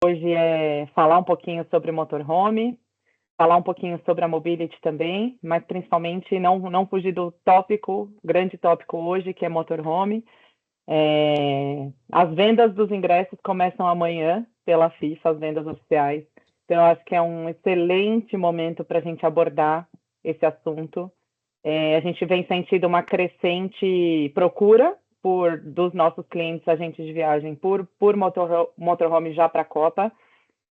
hoje é falar um pouquinho sobre motorhome, falar um pouquinho sobre a mobility também, mas principalmente não fugir do tópico, grande tópico hoje, que é motorhome. As vendas dos ingressos começam amanhã pela FIFA, as vendas oficiais. Então, eu acho que é um excelente momento para a gente abordar esse assunto. A gente vem sentindo uma crescente procura dos nossos clientes agentes de viagem por motorhome já para a Copa.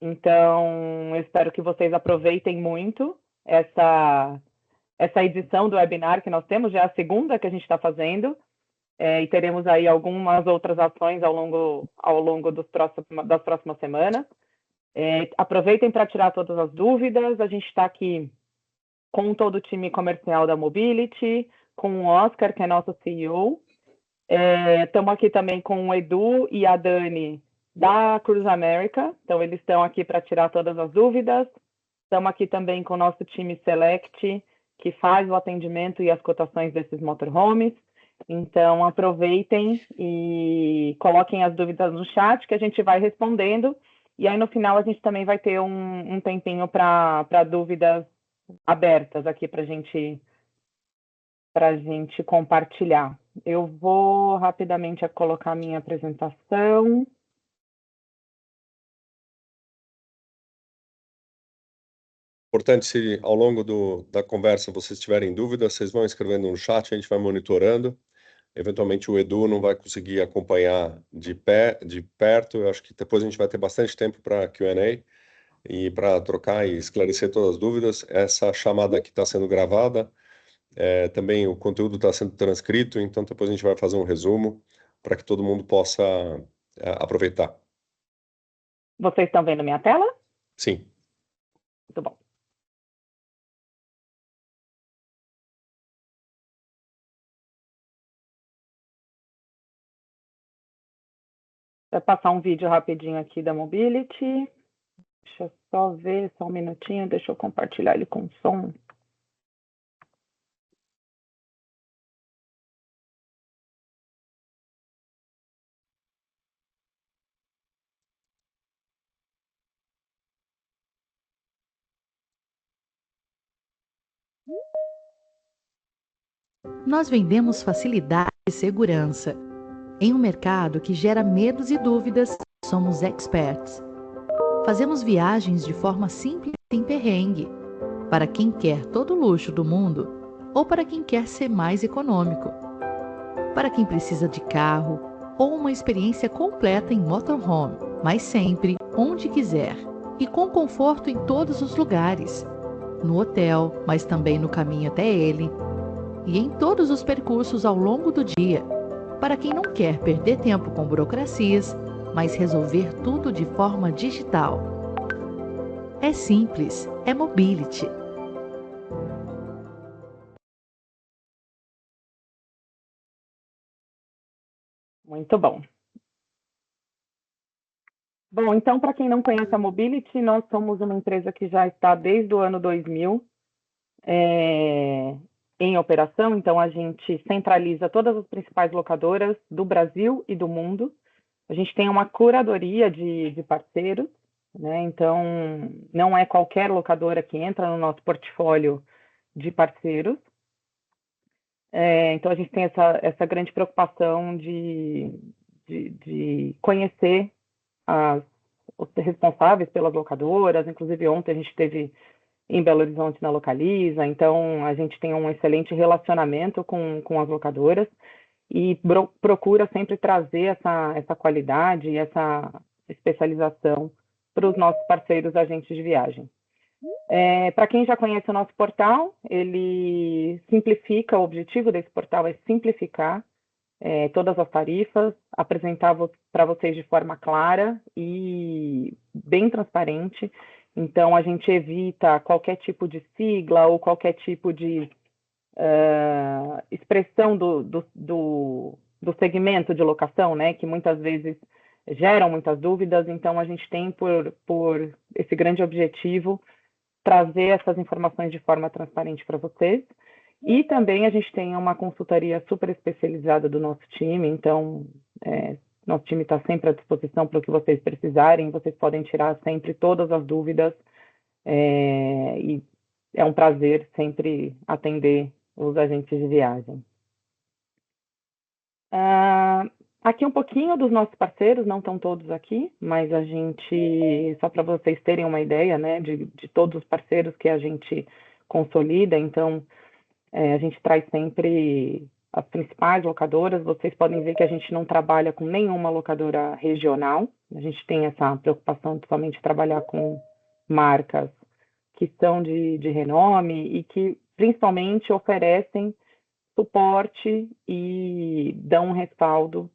Então, eu espero que vocês aproveitem muito essa edição do webinar que nós temos, já é a segunda que a gente está fazendo, e teremos aí algumas outras ações ao longo das próximas semanas. Aproveitem para tirar todas as dúvidas, a gente está aqui com todo o time comercial da Mobility, com o Oscar, que é nosso CEO. Estamos aqui também com o Edu e a Dani da Cruise America, então eles estão aqui para tirar todas as dúvidas. Estamos aqui também com o nosso time Select, que faz o atendimento e as cotações desses motorhomes. Então, aproveitem e coloquem as dúvidas no chat, que a gente vai respondendo. E aí, no final, a gente também vai ter um tempinho para dúvidas abertas aqui para a gente compartilhar. Eu vou rapidamente colocar a minha apresentação. Importante, se ao longo da conversa vocês tiverem dúvidas, vocês vão escrevendo no chat, a gente vai monitorando. Eventualmente o Edu não vai conseguir acompanhar de perto, eu acho que depois a gente vai ter bastante tempo para Q&A e para trocar e esclarecer todas as dúvidas. Essa chamada aqui está sendo gravada, também o conteúdo está sendo transcrito, então depois a gente vai fazer um resumo para que todo mundo possa aproveitar. Vocês estão vendo minha tela? Sim. Muito bom. Vai passar um vídeo rapidinho aqui da Mobility. Deixa eu só ver, só um minutinho, deixa eu compartilhar ele com som. Nós vendemos facilidade e segurança. Em um mercado que gera medos e dúvidas, somos experts. Fazemos viagens de forma simples e sem perrengue, para quem quer todo o luxo do mundo ou para quem quer ser mais econômico. Para quem precisa de carro ou uma experiência completa em motorhome, mas sempre, onde quiser e com conforto em todos os lugares. No hotel, mas também no caminho até ele, e em todos os percursos ao longo do dia, para quem não quer perder tempo com burocracias, mas resolver tudo de forma digital. É simples, é Mobility. Muito bom. Bom, então, para quem não conhece a Mobility, nós somos uma empresa que já está desde o ano 2000 em operação, então a gente centraliza todas as principais locadoras do Brasil e do mundo. A gente tem uma curadoria de parceiros, né? Então não é qualquer locadora que entra no nosso portfólio de parceiros. Então a gente tem essa grande preocupação de conhecer os responsáveis pelas locadoras. Inclusive ontem a gente esteve em Belo Horizonte na Localiza, então a gente tem um excelente relacionamento com as locadoras e procura sempre trazer essa qualidade e essa especialização para os nossos parceiros agentes de viagem. Para quem já conhece o nosso portal, ele simplifica, o objetivo desse portal é simplificar todas as tarifas, apresentar para vocês de forma clara e bem transparente. Então, a gente evita qualquer tipo de sigla ou qualquer tipo de expressão do segmento de locação, né, que muitas vezes geram muitas dúvidas. Então, a gente tem por esse grande objetivo trazer essas informações de forma transparente para vocês. E também a gente tem uma consultoria super especializada do nosso time, então Nosso time está sempre à disposição para o que vocês precisarem. Vocês podem tirar sempre todas as dúvidas. E é um prazer sempre atender os agentes de viagem. Aqui um pouquinho dos nossos parceiros, não estão todos aqui, mas a gente, só para vocês terem uma ideia, né, de todos os parceiros que a gente consolida. Então, a gente traz sempre as principais locadoras. Vocês podem ver que a gente não trabalha com nenhuma locadora regional. A gente tem essa preocupação de somente trabalhar com marcas que são de renome e que principalmente oferecem suporte e dão um respaldo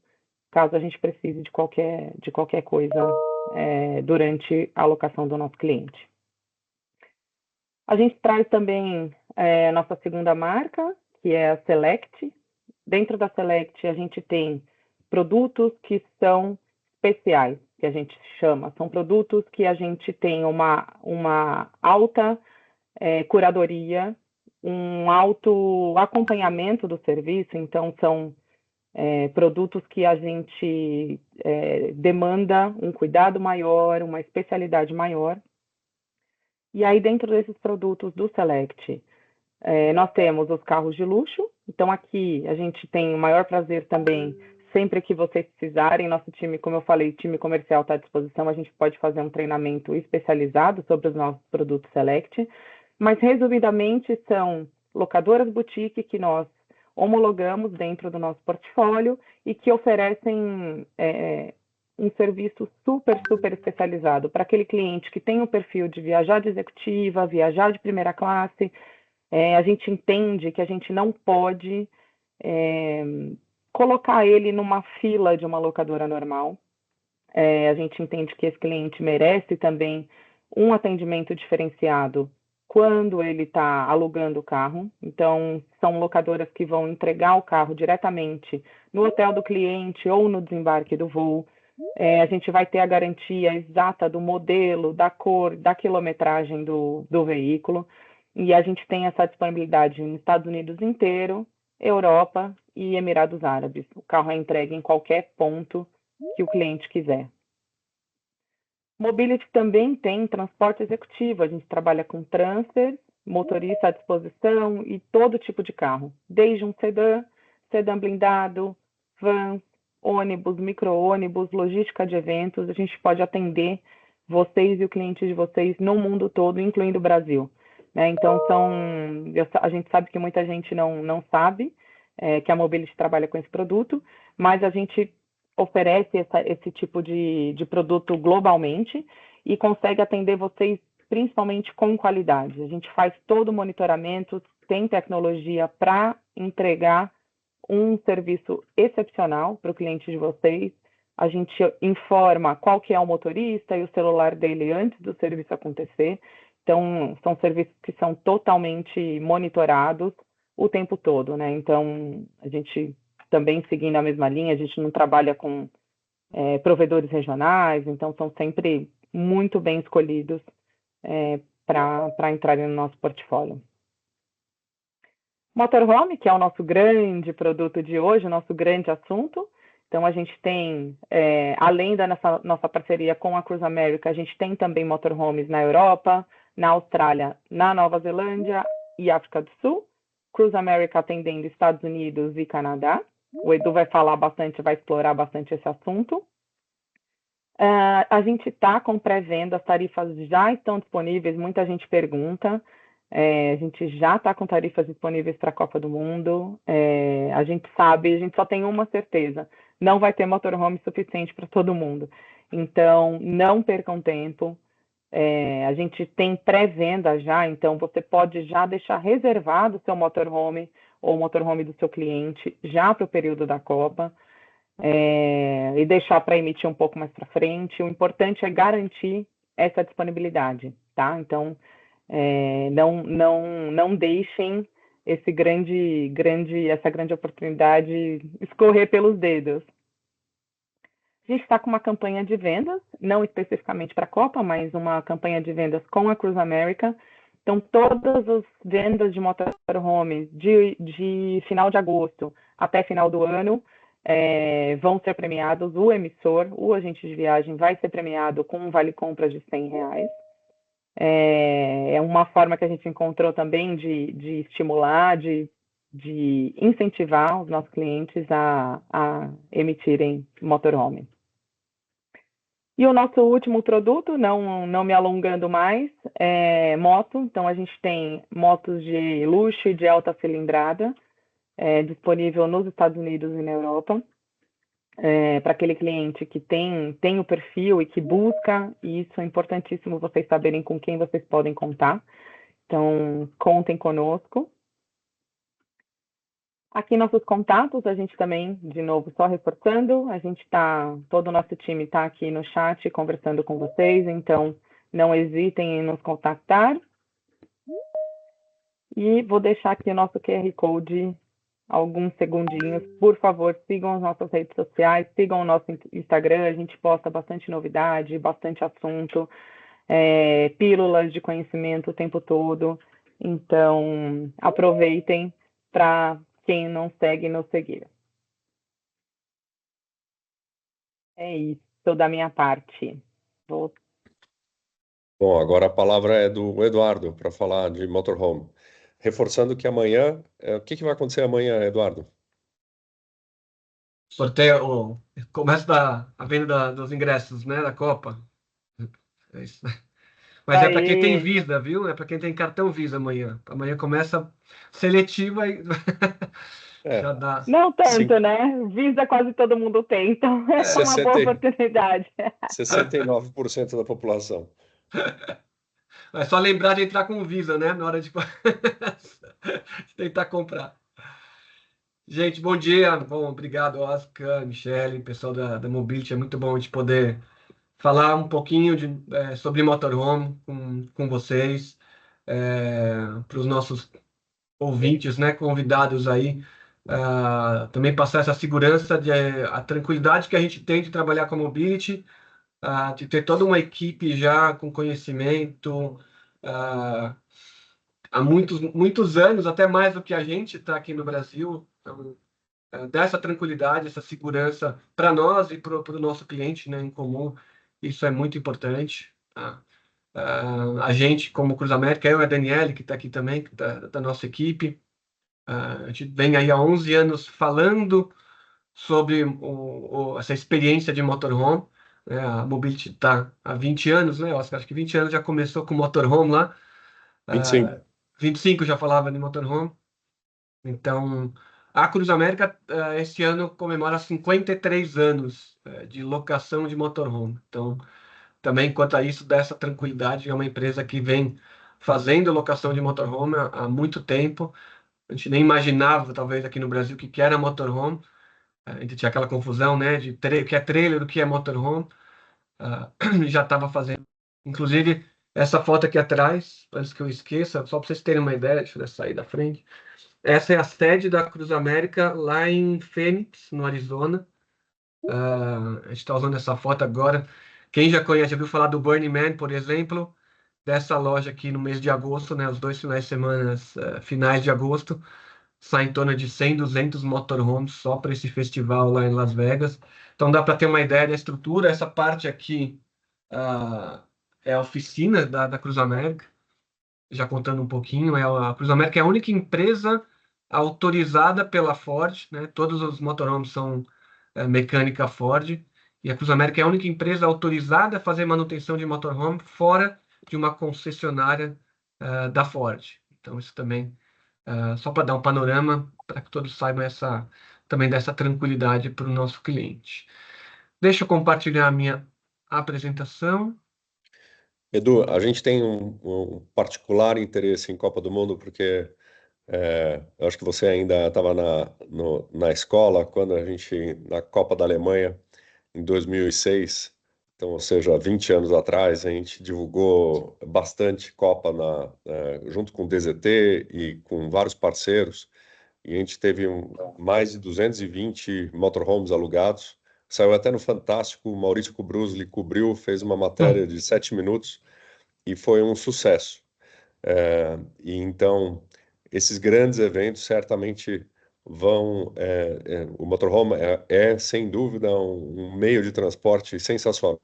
caso a gente precise de qualquer coisa durante a alocação do nosso cliente. A gente traz também a nossa segunda marca, que é a Select. Dentro da Select, a gente tem produtos que são especiais, que a gente chama. São produtos que a gente tem uma alta curadoria, um alto acompanhamento do serviço. Então, são produtos que a gente demanda um cuidado maior, uma especialidade maior. E aí, dentro desses produtos do Select, nós temos os carros de luxo. Então, aqui a gente tem o maior prazer também, sempre que vocês precisarem. Nosso time, como eu falei, time comercial está à disposição. A gente pode fazer um treinamento especializado sobre os nossos produtos Select. Mas, resumidamente, são locadoras boutique que nós homologamos dentro do nosso portfólio e que oferecem um serviço super especializado para aquele cliente que tem o perfil de viajar de executiva, viajar de primeira classe. A gente entende que a gente não pode colocar ele numa fila de uma locadora normal. A gente entende que esse cliente merece também um atendimento diferenciado quando ele está alugando o carro. Então, são locadoras que vão entregar o carro diretamente no hotel do cliente ou no desembarque do voo. A gente vai ter a garantia exata do modelo, da cor, da quilometragem do veículo. E a gente tem essa disponibilidade nos Estados Unidos inteiro, Europa e Emirados Árabes. O carro é entregue em qualquer ponto que o cliente quiser. Mobility também tem transporte executivo. A gente trabalha com transfer, motorista à disposição e todo tipo de carro, desde um sedã blindado, vans, ônibus, micro-ônibus, logística de eventos. A gente pode atender vocês e o cliente de vocês no mundo todo, incluindo o Brasil. Então, a gente sabe que muita gente não sabe que a Mobility trabalha com esse produto, mas a gente oferece esse tipo de produto globalmente e consegue atender vocês principalmente com qualidade. A gente faz todo o monitoramento, tem tecnologia para entregar um serviço excepcional para o cliente de vocês. A gente informa qual que é o motorista e o celular dele antes do serviço acontecer. Então, são serviços que são totalmente monitorados o tempo todo, né? Então, a gente também seguindo a mesma linha, a gente não trabalha com provedores regionais, então são sempre muito bem escolhidos para entrarem no nosso portfólio. Motorhome, que é o nosso grande produto de hoje, o nosso grande assunto. Então, a gente tem, além da nossa parceria com a Cruise America, a gente tem também motorhomes na Europa, na Austrália, na Nova Zelândia e África do Sul. Cruise America atendendo Estados Unidos e Canadá. O Edu vai falar bastante, vai explorar bastante esse assunto. A gente está com pré-venda, as tarifas já estão disponíveis, muita gente pergunta. A gente já está com tarifas disponíveis para a Copa do Mundo. A gente sabe, a gente só tem uma certeza, não vai ter motorhome suficiente para todo mundo. Então, não percam tempo. A gente tem pré-venda já, então você pode já deixar reservado o seu motorhome ou o motorhome do seu cliente já para o período da Copa e deixar para emitir um pouco mais para frente. O importante é garantir essa disponibilidade, tá? Então, não deixem essa grande oportunidade escorrer pelos dedos. A gente está com uma campanha de vendas, não especificamente para a Copa, mas uma campanha de vendas com a Cruise America. Então, todas as vendas de motorhome de final de agosto até final do ano, vão ser premiados. O emissor, o agente de viagem, vai ser premiado com um vale-compra de R$ 100. É uma forma que a gente encontrou também de estimular, de incentivar os nossos clientes a emitirem motorhome. E o nosso último produto, não me alongando mais, é moto. Então, a gente tem motos de luxo e de alta cilindrada, disponível nos Estados Unidos e na Europa, para aquele cliente que tem o perfil e que busca, e isso é importantíssimo vocês saberem com quem vocês podem contar. Então, contem conosco. Aqui nossos contatos, a gente também, de novo, só reforçando, todo o nosso time está aqui no chat conversando com vocês, então não hesitem em nos contactar. E vou deixar aqui o nosso QR Code alguns segundinhos. Por favor, sigam as nossas redes sociais, sigam o nosso Instagram, a gente posta bastante novidade, bastante assunto, pílulas de conhecimento o tempo todo. Então, aproveitem para quem não segue, nos seguir. É isso da minha parte. Bom, agora a palavra é do Eduardo para falar de motorhome. Reforçando que amanhã, o que vai acontecer amanhã, Eduardo? Sorteio, começo a venda dos ingressos, né, da Copa. É isso. Mas é para quem tem Visa, viu? É para quem tem cartão Visa amanhã. Amanhã começa seletiva e já dá. Não tanto, né? Visa quase todo mundo tem, então é uma boa oportunidade. 69% da população. É só lembrar de entrar com Visa, né? Na hora de tentar comprar. Gente, bom dia. Bom, obrigado, Oscar, Michele, pessoal da Mobility. É muito bom a gente poder falar um pouquinho sobre motorhome com vocês, para os nossos ouvintes, né, convidados aí, também passar essa segurança, a tranquilidade que a gente tem de trabalhar com a Mobility, de ter toda uma equipe já com conhecimento, há muitos anos, até mais do que a gente está aqui no Brasil. Então, dessa tranquilidade, essa segurança para nós e para o nosso cliente, né, em comum, isso é muito importante. Tá? A gente, como Cruz América, eu e a Daniele, que está aqui também, da nossa equipe, a gente vem aí há 11 anos falando sobre essa experiência de motorhome. Né? A Mobility está há 20 anos, né, Oscar? Acho que 20 anos já começou com motorhome lá. 25. 25 já falava de motorhome. Então, a Cruz América, esse ano, comemora 53 anos de locação de motorhome. Então, também, quanto a isso, dessa tranquilidade, é uma empresa que vem fazendo locação de motorhome há muito tempo. A gente nem imaginava, talvez, aqui no Brasil, o que era motorhome. A gente tinha aquela confusão, né, de o que é trailer, o que é motorhome. Já estava fazendo. Inclusive, essa foto aqui atrás, antes que eu esqueça, só para vocês terem uma ideia, deixa eu sair da frente. Essa é a sede da Cruz América, lá em Phoenix, no Arizona. A gente está usando essa foto agora. Quem já conhece, já viu falar do Burning Man, por exemplo, dessa loja aqui no mês de agosto, né, os 2 finais de semana, finais de agosto, sai em torno de 100, 200 motorhomes só para esse festival lá em Las Vegas. Então dá para ter uma ideia da estrutura. Essa parte aqui é a oficina da Cruz América. Já contando um pouquinho, a Cruz América é a única empresa autorizada pela Ford, né? Todos os motorhomes são mecânica Ford, e a Cruz América é a única empresa autorizada a fazer manutenção de motorhome fora de uma concessionária da Ford. Então, isso também, só para dar um panorama, para que todos saibam também dessa tranquilidade para o nosso cliente. Deixa eu compartilhar a minha apresentação. Edu, a gente tem um particular interesse em Copa do Mundo, porque eu acho que você ainda estava na escola quando a gente, na Copa da Alemanha, em 2006, então, ou seja, 20 anos atrás, a gente divulgou bastante Copa junto com o DZT e com vários parceiros, e a gente teve mais de 220 motorhomes alugados. Saiu até no Fantástico, o Maurício Cubruzli cobriu, fez uma matéria de 7 minutos e foi um sucesso. E então, esses grandes eventos certamente o motorhome é sem dúvida um meio de transporte sensacional.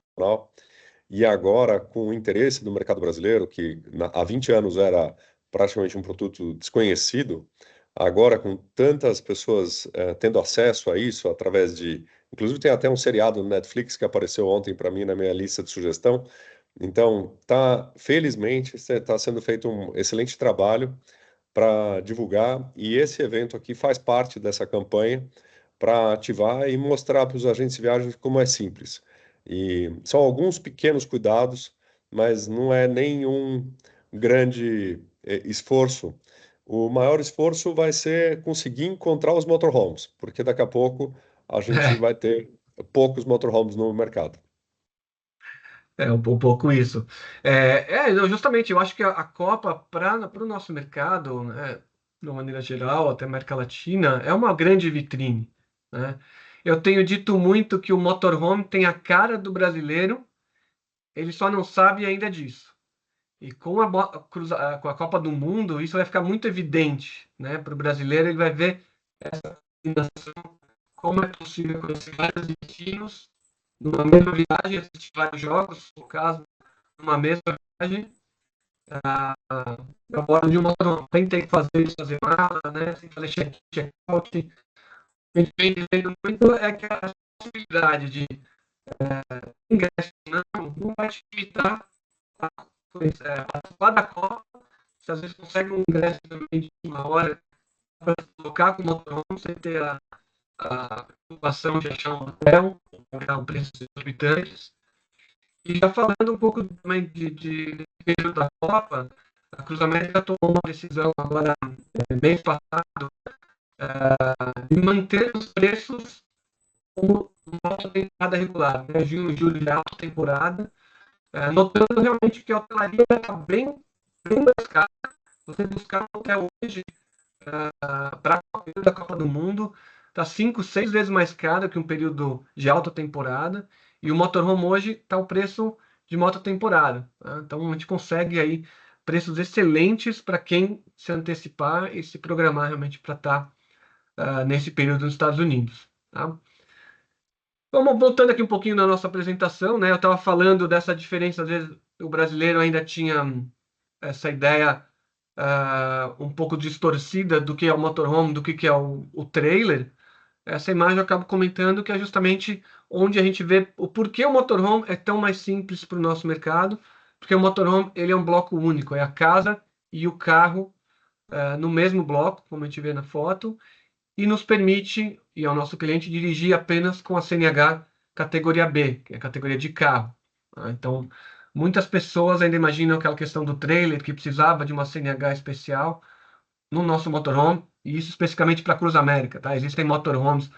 E agora, com o interesse do mercado brasileiro, que há 20 anos era praticamente um produto desconhecido, agora com tantas pessoas tendo acesso a isso através de... Inclusive tem até um seriado no Netflix que apareceu ontem para mim na minha lista de sugestão. Então, felizmente, está sendo feito um excelente trabalho para divulgar, e esse evento aqui faz parte dessa campanha para ativar e mostrar para os agentes de viagens como é simples. E são alguns pequenos cuidados, mas não é nenhum grande esforço. O maior esforço vai ser conseguir encontrar os motorhomes, porque daqui a pouco a gente vai ter poucos motorhomes no mercado. É um pouco isso. Não, justamente, eu acho que a Copa, para o nosso mercado, né, de uma maneira geral, até América Latina, é uma grande vitrine, né? Eu tenho dito muito que o motorhome tem a cara do brasileiro, ele só não sabe ainda disso. E com com a Copa do Mundo, isso vai ficar muito evidente, né? Para o brasileiro, ele vai ver como é possível conhecer vários destinos numa mesma viagem, assistir vários jogos, no caso, numa mesma viagem, a bordo de um motorhome. Sem ter que fazer mala, né? Sem fazer check-out. A gente vem dizendo muito que a possibilidade de ingresso não vai te limitar a participar da Copa. Você às vezes consegue um ingresso também de uma hora para se colocar com o motorhome sem ter a preocupação de achar um hotel, pagar um preço exorbitantes. E já falando um pouco também de período da Copa, a Cruz América tomou uma decisão agora, mês passado, de manter os preços como uma temporada regular, né? Junho e julho de alta temporada, notando realmente que a hotelaria está bem mais cara. Você buscar um hotel hoje para o período da Copa do Mundo está 5, 6 vezes mais caro que um período de alta temporada, e o motorhome hoje está o preço de uma alta temporada, tá? Então a gente consegue aí preços excelentes para quem se antecipar e se programar realmente para estar nesse período nos Estados Unidos, tá? Vamos voltando aqui um pouquinho na nossa apresentação, né? Eu estava falando dessa diferença, às vezes o brasileiro ainda tinha essa ideia um pouco distorcida do que é o motorhome, do que é o trailer. Essa imagem eu acabo comentando que é justamente onde a gente vê o porquê o motorhome é tão mais simples para o nosso mercado, porque o motorhome ele é um bloco único, é a casa e o carro no mesmo bloco, como a gente vê na foto, e nos permite, e ao nosso cliente, dirigir apenas com a CNH categoria B, que é a categoria de carro, tá? Então, muitas pessoas ainda imaginam aquela questão do trailer, que precisava de uma CNH especial. No nosso motorhome, e isso especificamente para Cruz América, tá? Existem motorhomes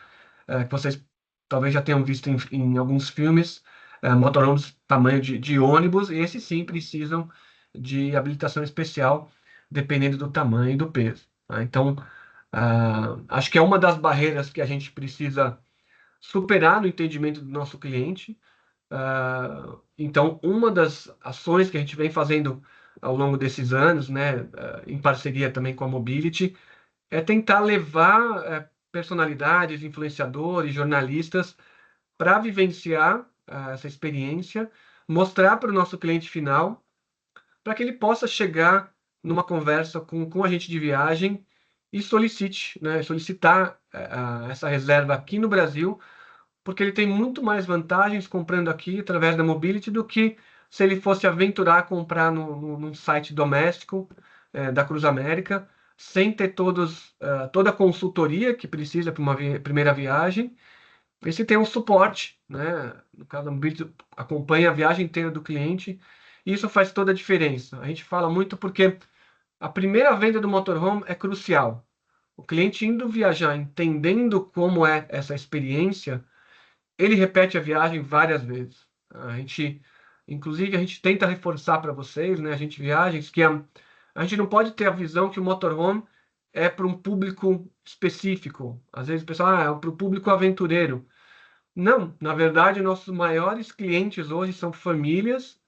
que vocês talvez já tenham visto em alguns filmes, motorhomes tamanho de ônibus, e esses sim precisam de habilitação especial, dependendo do tamanho e do peso, tá? Então, acho que é uma das barreiras que a gente precisa superar no entendimento do nosso cliente. Então, uma das ações que a gente vem fazendo ao longo desses anos, né, em parceria também com a Mobility, é tentar levar personalidades, influenciadores, jornalistas para vivenciar essa experiência, mostrar para o nosso cliente final, para que ele possa chegar numa conversa com o agente de viagem e solicitar essa reserva aqui no Brasil, porque ele tem muito mais vantagens comprando aqui através da Mobility do que se ele fosse aventurar a comprar num site doméstico da Cruz América, sem ter toda a consultoria que precisa para uma primeira viagem, e se tem um suporte, né? No caso da Mobility, acompanha a viagem inteira do cliente, e isso faz toda a diferença. A gente fala muito porque a primeira venda do motorhome é crucial. O cliente indo viajar, entendendo como é essa experiência, ele repete a viagem várias vezes. Inclusive, a gente tenta reforçar para vocês, né, a gente viagens, que a gente não pode ter a visão que o motorhome é para um público específico. Às vezes o pessoal, é para o público aventureiro. Não, na verdade, nossos maiores clientes hoje são famílias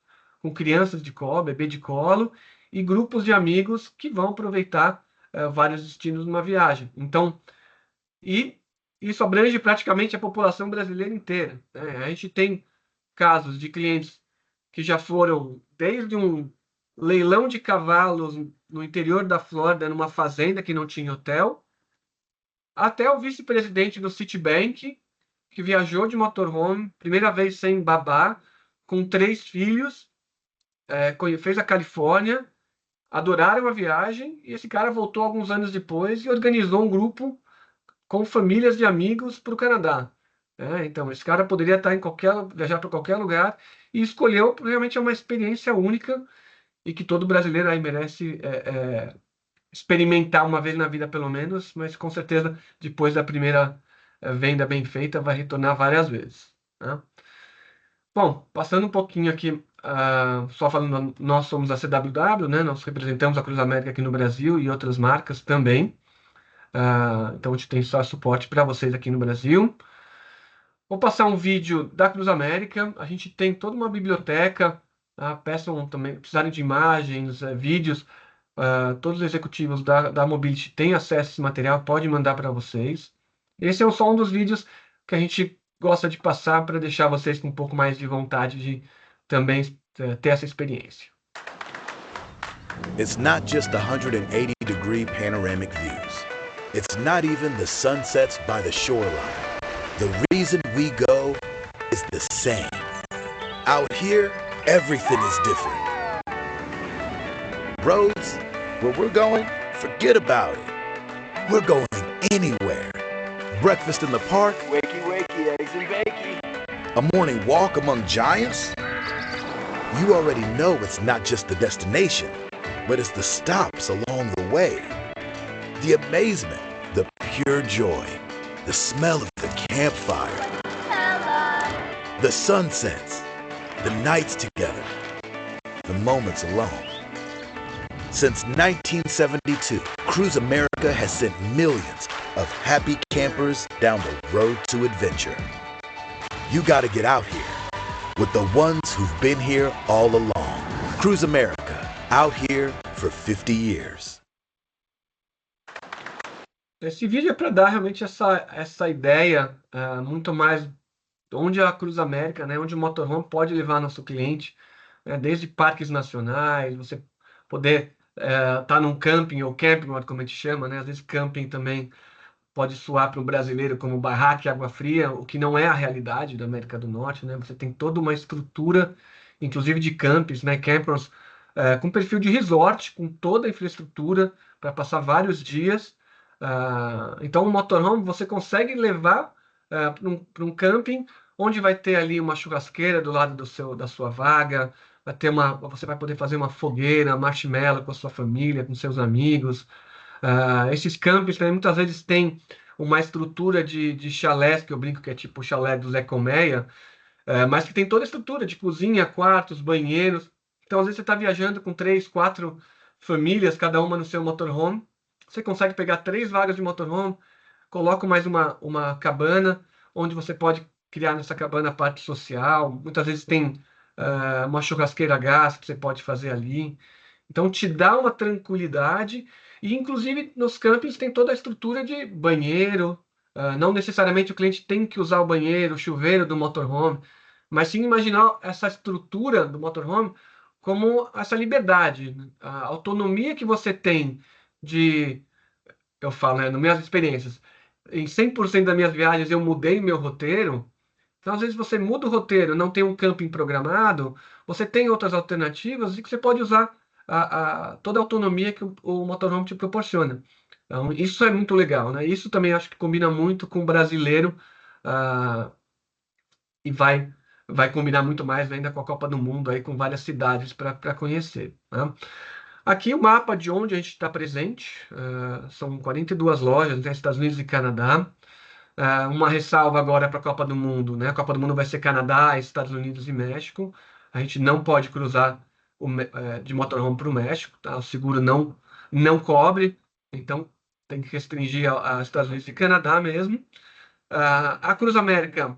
com crianças de colo, bebê de colo, e grupos de amigos que vão aproveitar vários destinos numa viagem. Então, E isso abrange praticamente a população brasileira inteira, né? A gente tem casos de clientes que já foram desde um leilão de cavalos no interior da Flórida, numa fazenda que não tinha hotel, até o vice-presidente do Citibank, que viajou de motorhome, primeira vez sem babá, com 3 filhos, fez a Califórnia, adoraram a viagem, e esse cara voltou alguns anos depois e organizou um grupo com famílias de amigos para o Canadá. Então, esse cara poderia estar viajar para qualquer lugar e escolheu, porque realmente é uma experiência única e que todo brasileiro aí merece experimentar uma vez na vida, pelo menos, mas com certeza, depois da primeira venda bem feita, vai retornar várias vezes, né? Bom, passando um pouquinho aqui, só falando, nós somos a CWW, né? Nós representamos a Cruz América aqui no Brasil e outras marcas também. Então, a gente tem só suporte para vocês aqui no Brasil. Vou passar um vídeo da Cruz América. A gente tem toda uma biblioteca. Peçam também, precisarem de imagens, vídeos. Todos os executivos da Mobility têm acesso a esse material, pode mandar para vocês. Esse é só um dos vídeos que a gente gosta de passar para deixar vocês com um pouco mais de vontade de também ter essa experiência. It's not just 180-degree panoramic views. It's not even the sunsets by the shoreline. The reason we go is the same. Out here, everything is different. Roads, where we're going, forget about it. We're going anywhere. Breakfast in the park. Wakey, wakey, eggs and bakey. A morning walk among giants. You already know it's not just the destination, but it's the stops along the way. The amazement, the pure joy, the smell of the campfire, the sunsets, the nights together, the moments alone. Since 1972, Cruise America has sent millions of happy campers down the road to adventure. You gotta get out here with the ones who've been here all along. Cruise America, out here for 50 years. Esse vídeo é para dar realmente essa ideia muito mais onde a Cruz América, né, onde o motorhome pode levar nosso cliente, né, desde parques nacionais, você poder estar num camping ou camping, como a gente chama, né, às vezes camping também pode soar para o brasileiro como barraca e água fria, o que não é a realidade da América do Norte, né? Você tem toda uma estrutura, inclusive de campings, né, campers com perfil de resort, com toda a infraestrutura para passar vários dias. Então, o motorhome você consegue levar para um camping onde vai ter ali uma churrasqueira do lado da sua vaga, você vai poder fazer uma fogueira, marshmallow com a sua família, com seus amigos. Esses campings também muitas vezes têm uma estrutura de chalés, que eu brinco que é tipo o chalé do Zé Colmeia, mas que tem toda a estrutura de cozinha, quartos, banheiros. Então, às vezes você está viajando com 3, 4 famílias, cada uma no seu motorhome. Você consegue pegar 3 vagas de motorhome, coloca mais uma cabana, onde você pode criar nessa cabana a parte social. Muitas vezes tem uma churrasqueira a gás que você pode fazer ali. Então, te dá uma tranquilidade. E, inclusive, nos campings tem toda a estrutura de banheiro. Não necessariamente o cliente tem que usar o banheiro, o chuveiro do motorhome, mas sim imaginar essa estrutura do motorhome como essa liberdade, né? A autonomia que você tem eu falo, né, nas minhas experiências, em 100% das minhas viagens eu mudei meu roteiro. Então, às vezes você muda o roteiro, não tem um camping programado, você tem outras alternativas e que você pode usar toda a autonomia que o motorhome te proporciona. Então, isso é muito legal, né? Isso também acho que combina muito com o brasileiro e vai combinar muito mais ainda com a Copa do Mundo, aí, com várias cidades para conhecer, né? Aqui o mapa de onde a gente está presente, são 42 lojas nos Estados Unidos e Canadá. Uma ressalva agora para a Copa do Mundo, né? A Copa do Mundo vai ser Canadá, Estados Unidos e México. A gente não pode cruzar de motorhome para o México, tá? O seguro não cobre, então tem que restringir a Estados Unidos e Canadá mesmo. A Cruz América,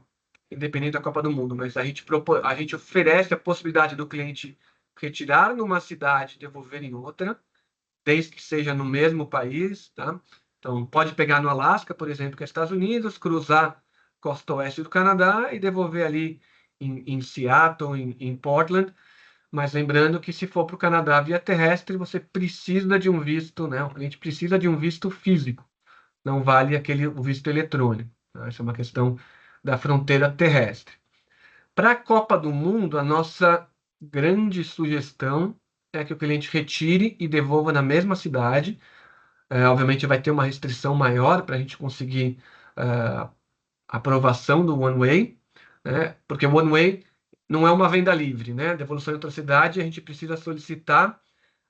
independente da Copa do Mundo, mas a gente oferece a possibilidade do cliente retirar numa cidade e devolver em outra, desde que seja no mesmo país, tá? Então, pode pegar no Alasca, por exemplo, que é Estados Unidos, cruzar costa oeste do Canadá e devolver ali em Seattle, em Portland. Mas lembrando que se for para o Canadá via terrestre, você precisa de um visto, né? O cliente precisa de um visto físico. Não vale o visto eletrônico. Tá? Essa é uma questão da fronteira terrestre. Para a Copa do Mundo, a nossa grande sugestão é que o cliente retire e devolva na mesma cidade. Obviamente vai ter uma restrição maior para a gente conseguir aprovação do One Way, né? Porque o One Way não é uma venda livre, né? Devolução em outra cidade, a gente precisa solicitar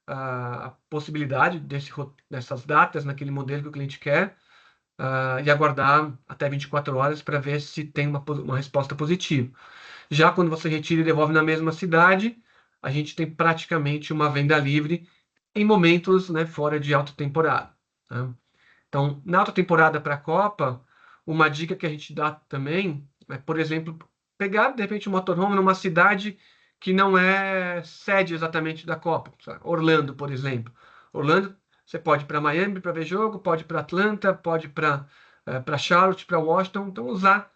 a possibilidade dessas datas naquele modelo que o cliente quer e aguardar até 24 horas para ver se tem uma resposta positiva. Já quando você retira e devolve na mesma cidade, a gente tem praticamente uma venda livre em momentos, né, fora de alta temporada. Tá? Então, na alta temporada para a Copa, uma dica que a gente dá também é, por exemplo, pegar, de repente, um motorhome numa cidade que não é sede exatamente da Copa. Sabe? Orlando, por exemplo. Orlando, você pode ir para Miami para ver jogo, pode ir para Atlanta, pode ir para Charlotte, para Washington. Então, usar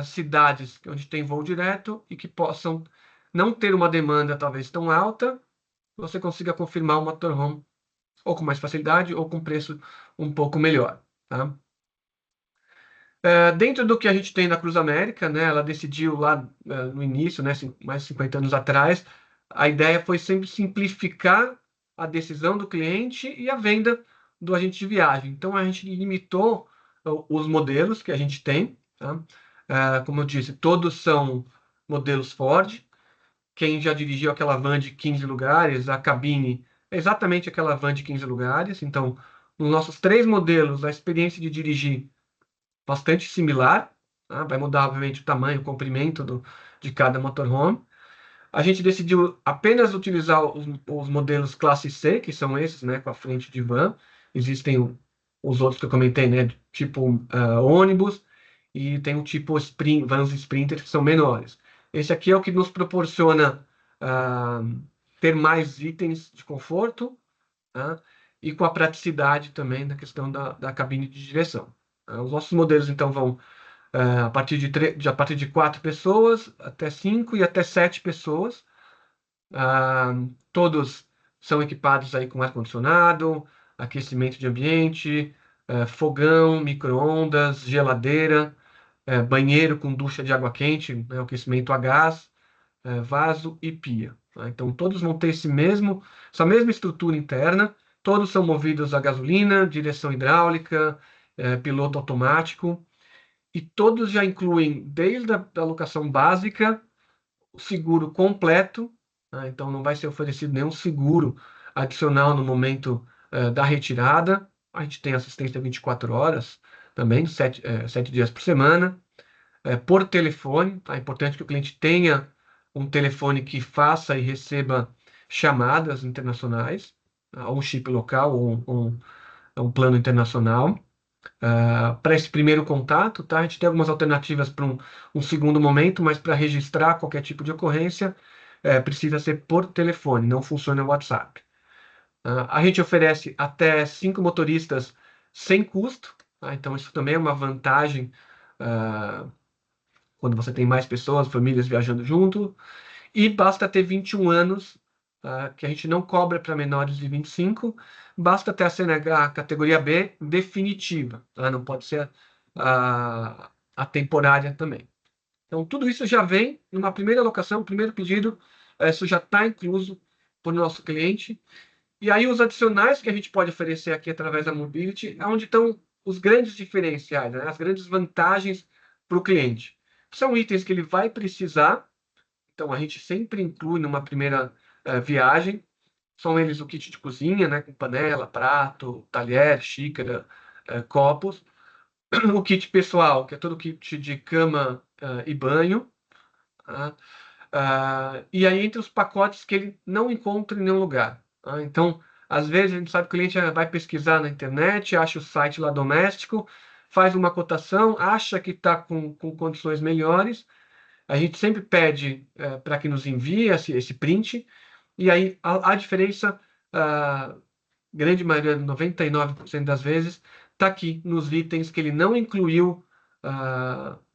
cidades onde tem voo direto e que possam não ter uma demanda talvez tão alta, você consiga confirmar o motorhome ou com mais facilidade ou com preço um pouco melhor. Tá? Dentro do que a gente tem na Cruz América, né, ela decidiu lá no início, né, mais de 50 anos atrás, a ideia foi sempre simplificar a decisão do cliente e a venda do agente de viagem. Então, a gente limitou os modelos que a gente tem. Tá? Como eu disse, todos são modelos Ford. Quem já dirigiu aquela van de 15 lugares, a cabine é exatamente aquela van de 15 lugares. Então, nos nossos 3 modelos, a experiência de dirigir bastante similar, tá? Vai mudar, obviamente, o tamanho, o comprimento de cada motorhome. A gente decidiu apenas utilizar os modelos classe C, que são esses, né, com a frente de van. Existem os outros que eu comentei, né, tipo ônibus, e tem o tipo vans Sprinter, que são menores. Esse aqui é o que nos proporciona ter mais itens de conforto, tá? E com a praticidade também na questão da cabine de direção. Os nossos modelos, então, vão a partir de 4 pessoas, até 5 e até 7 pessoas. Todos são equipados aí com ar-condicionado, aquecimento de ambiente, fogão, micro-ondas, geladeira, banheiro com ducha de água quente, né, aquecimento a gás, vaso e pia. Tá? Então, todos vão ter essa mesma estrutura interna, todos são movidos a gasolina, direção hidráulica, piloto automático, e todos já incluem, desde a locação básica, o seguro completo, tá? Então não vai ser oferecido nenhum seguro adicional no momento da retirada. A gente tem assistência 24 horas também, 7 dias por semana, por telefone. Tá? É importante que o cliente tenha um telefone que faça e receba chamadas internacionais, tá? Ou um chip local, ou um plano internacional. Para esse primeiro contato, tá? A gente tem algumas alternativas para um segundo momento, mas para registrar qualquer tipo de ocorrência, precisa ser por telefone, não funciona o WhatsApp. A gente oferece até 5 motoristas sem custo, tá? Então isso também é uma vantagem quando você tem mais pessoas, famílias viajando junto, e basta ter 21 anos, que a gente não cobra para menores de 25, basta ter a CNH categoria B definitiva, tá? Não pode ser a temporária também. Então, tudo isso já vem numa primeira locação, primeiro pedido, isso já está incluso para o nosso cliente. E aí, os adicionais que a gente pode oferecer aqui através da Mobility é onde estão os grandes diferenciais, né? As grandes vantagens para o cliente. São itens que ele vai precisar, então a gente sempre inclui numa primeira viagem. São eles o kit de cozinha, né, com panela, prato, talher, xícara, copos. O kit pessoal, que é todo o kit de cama e banho. Tá? E aí entre os pacotes que ele não encontra em nenhum lugar. Tá? Então, às vezes a gente sabe que o cliente vai pesquisar na internet, acha o site lá doméstico, faz uma cotação, acha que está com condições melhores. A gente sempre pede para que nos envie esse print, e aí a diferença, grande maioria, 99% das vezes, está aqui nos itens que ele não incluiu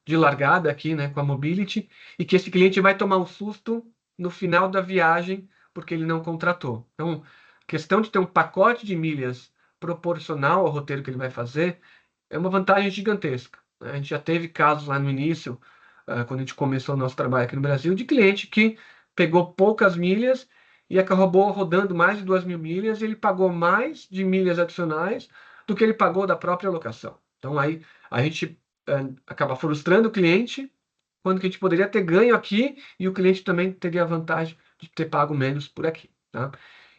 de largada aqui, né, com a Mobility, e que esse cliente vai tomar um susto no final da viagem porque ele não contratou. Então, a questão de ter um pacote de milhas proporcional ao roteiro que ele vai fazer é uma vantagem gigantesca, né? A gente já teve casos lá no início, quando a gente começou o nosso trabalho aqui no Brasil, de cliente que pegou poucas milhas e acabou rodando mais de 2.000 milhas e ele pagou mais de milhas adicionais do que ele pagou da própria locação. Então, aí a gente acaba frustrando o cliente, quando que a gente poderia ter ganho aqui e o cliente também teria a vantagem de ter pago menos por aqui, tá?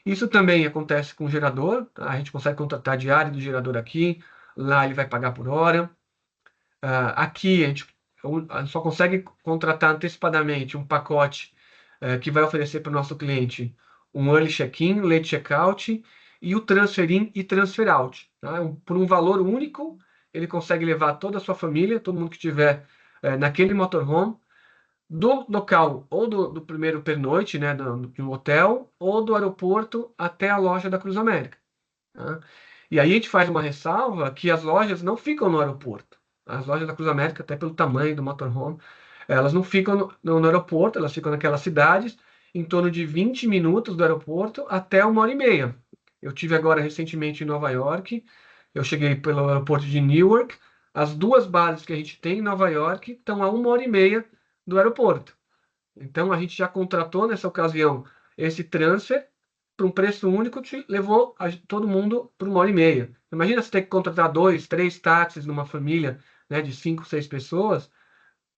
Isso também acontece com o gerador, tá? A gente consegue contratar a diária do gerador aqui, lá ele vai pagar por hora. Aqui a gente só consegue contratar antecipadamente um pacote que vai oferecer para o nosso cliente um early check-in, late check-out e o transfer in e transfer out, tá? Por um valor único, ele consegue levar toda a sua família, todo mundo que estiver naquele motorhome, do local ou do primeiro pernoite, né, do hotel, ou do aeroporto até a loja da Cruz América, tá? E aí a gente faz uma ressalva que as lojas não ficam no aeroporto. As lojas da Cruz América, até pelo tamanho do motorhome, elas não ficam no aeroporto, elas ficam naquelas cidades, em torno de 20 minutos do aeroporto até 1h30. Eu tive agora recentemente em Nova York, eu cheguei pelo aeroporto de Newark, as duas bases que a gente tem em Nova York estão a 1h30 do aeroporto. Então a gente já contratou nessa ocasião esse transfer por um preço único, levou todo mundo por 1h30. Imagina você ter que contratar 2, 3 táxis numa família, né, de 5, 6 pessoas,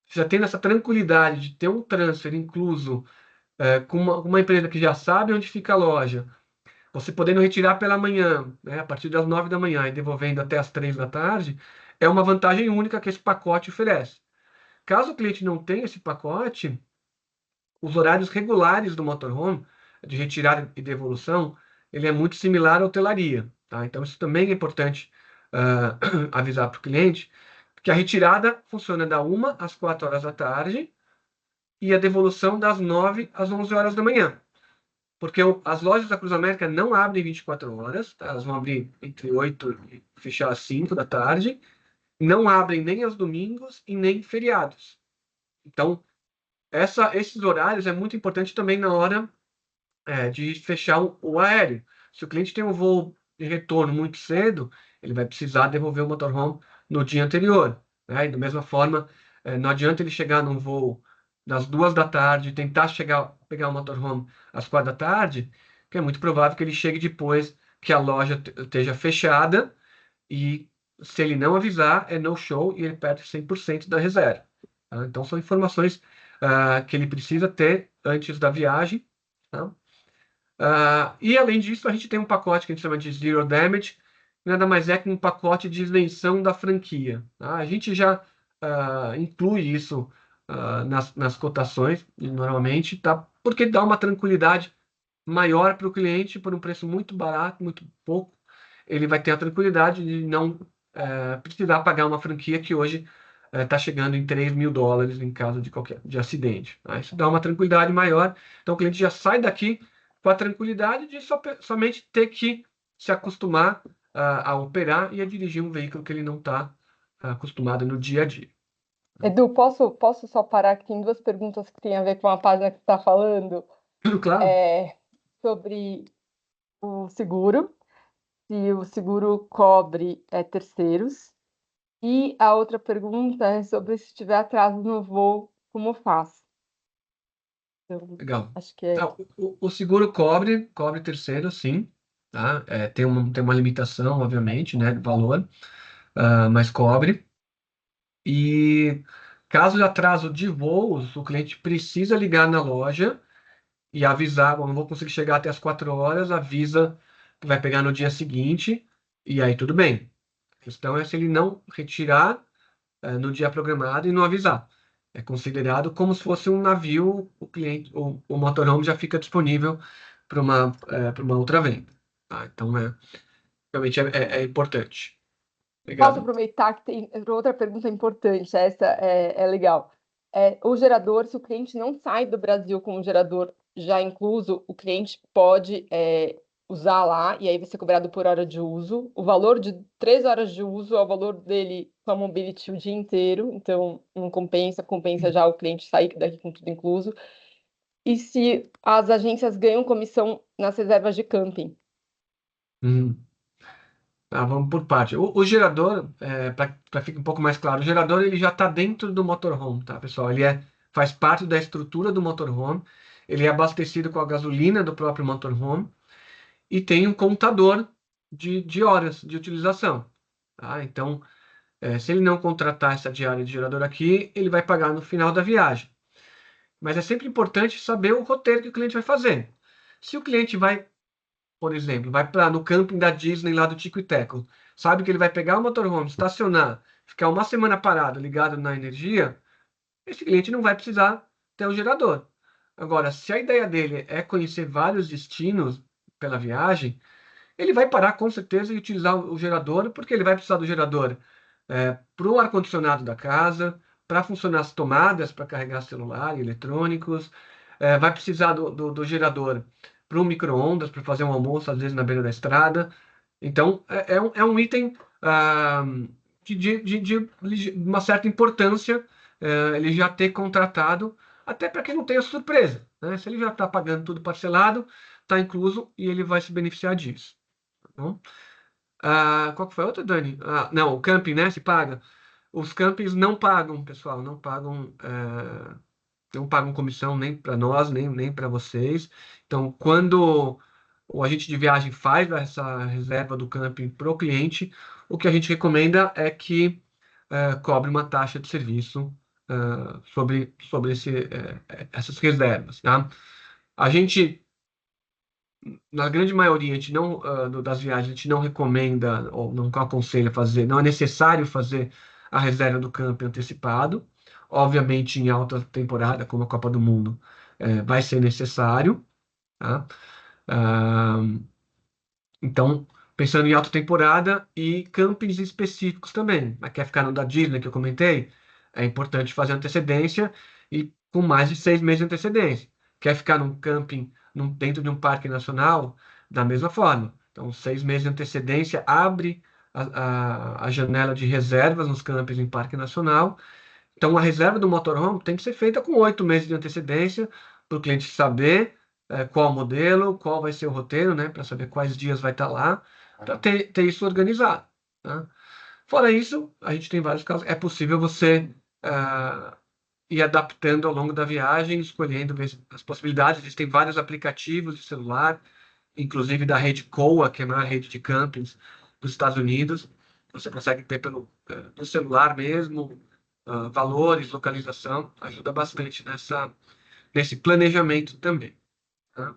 já tendo essa tranquilidade de ter um transfer incluso com uma empresa que já sabe onde fica a loja, você podendo retirar pela manhã, né, a partir das 9 da manhã e devolvendo até as 3 da tarde, é uma vantagem única que esse pacote oferece. Caso o cliente não tenha esse pacote, os horários regulares do motorhome, de retirada e devolução, ele é muito similar à hotelaria, tá? Então, isso também é importante avisar para o cliente, que a retirada funciona da 1 às 4 horas da tarde e a devolução das 9 às 11 horas da manhã. Porque as lojas da Cruz América não abrem 24 horas, tá? Elas vão abrir entre 8 e fechar às 5 da tarde, não abrem nem aos domingos e nem feriados. Então, esses horários é muito importante também na hora de fechar o aéreo. Se o cliente tem um voo de retorno muito cedo, ele vai precisar devolver o motorhome no dia anterior, né? E da mesma forma, não adianta ele chegar num voo das 2 da tarde e tentar pegar o motorhome às 4 da tarde, que é muito provável que ele chegue depois que a loja esteja fechada e se ele não avisar, é no show e ele perde 100% da reserva, tá? Então, são informações que ele precisa ter antes da viagem, tá? E além disso, a gente tem um pacote que a gente chama de Zero Damage, que nada mais é que um pacote de isenção da franquia, tá? A gente já inclui isso nas cotações, normalmente, tá? Porque dá uma tranquilidade maior para o cliente por um preço muito barato, muito pouco. Ele vai ter a tranquilidade de não precisar pagar uma franquia que hoje está chegando em $3.000 em caso de acidente, tá? Isso dá uma tranquilidade maior. Então o cliente já sai daqui com a tranquilidade de somente ter que se acostumar a operar e a dirigir um veículo que ele não está acostumado no dia a dia. Edu, posso só parar que tem duas perguntas que têm a ver com a página que você está falando? Tudo claro? Sobre o seguro, se o seguro cobre terceiros. E a outra pergunta é sobre se tiver atraso no voo, como faz? Então, Legal. acho que é... O seguro cobre terceiro, sim, tá? Tem uma limitação, obviamente, né, de valor, mas cobre. E caso de atraso de voos, o cliente precisa ligar na loja e avisar, bom, não vou conseguir chegar até as 4 horas, avisa que vai pegar no dia seguinte, e aí tudo bem. A questão é se ele não retirar no dia programado e não avisar. É considerado como se fosse um navio, o motorhome já fica disponível para uma outra venda, tá? Então, realmente é importante. Obrigado. Posso aproveitar que tem outra pergunta importante, essa é legal. O gerador, se o cliente não sai do Brasil com o gerador já incluso, o cliente pode usar lá, e aí vai ser cobrado por hora de uso. O valor de 3 horas de uso é o valor dele com a mobility o dia inteiro, então não compensa, compensa já o cliente sair daqui com tudo incluso. E se as agências ganham comissão nas reservas de camping? Hum. Vamos por parte. O gerador, para ficar um pouco mais claro, o gerador ele já está dentro do motorhome, tá, pessoal? Faz parte da estrutura do motorhome, ele é abastecido com a gasolina do próprio motorhome e tem um contador de horas de utilização, tá? Então, se ele não contratar essa diária de gerador aqui, ele vai pagar no final da viagem. Mas é sempre importante saber o roteiro que o cliente vai fazer. Se o cliente vai, por exemplo, vai para no camping da Disney lá do Tico e Teco, sabe que ele vai pegar o motorhome, estacionar, ficar uma semana parado, ligado na energia, esse cliente não vai precisar ter o gerador. Agora, se a ideia dele é conhecer vários destinos pela viagem, ele vai parar com certeza e utilizar o gerador, porque ele vai precisar do gerador para o ar-condicionado da casa, para funcionar as tomadas, para carregar celular e eletrônicos, vai precisar do gerador para um micro-ondas, para fazer um almoço, às vezes na beira da estrada. Então, é um item de uma certa importância ele já ter contratado, até para que não tenha surpresa, né? Se ele já está pagando tudo parcelado, está incluso e ele vai se beneficiar disso. Tá bom? Qual que foi a outra, Dani? Não, o camping, né? Se paga. Os campings não pagam, pessoal, não pagam comissão nem para nós, nem para vocês. Então, quando o agente de viagem faz essa reserva do camping para o cliente, o que a gente recomenda é que cobre uma taxa de serviço sobre essas reservas, tá? A gente, na grande maioria, a gente não, das viagens, a gente não recomenda ou não aconselha fazer, não é necessário fazer a reserva do camping antecipado. Obviamente, em alta temporada, como a Copa do Mundo, vai ser necessário, tá? Então, pensando em alta temporada e campings específicos também. Quer ficar no da Disney, que eu comentei? É importante fazer antecedência e com mais de 6 meses de antecedência. Quer ficar num camping dentro de um parque nacional? Da mesma forma. Então, 6 meses de antecedência abre a janela de reservas nos campings em parque nacional. Então, a reserva do motorhome tem que ser feita com 8 meses de antecedência para o cliente saber qual modelo, qual vai ser o roteiro, né? Para saber quais dias vai estar lá, para ter isso organizado. Tá? Fora isso, a gente tem vários casos. É possível você ir adaptando ao longo da viagem, escolhendo as possibilidades. Existem vários aplicativos de celular, inclusive da rede COA, que é a maior rede de campings dos Estados Unidos. Você consegue ter no celular mesmo, valores, localização, ajuda bastante nesse planejamento também. Tá?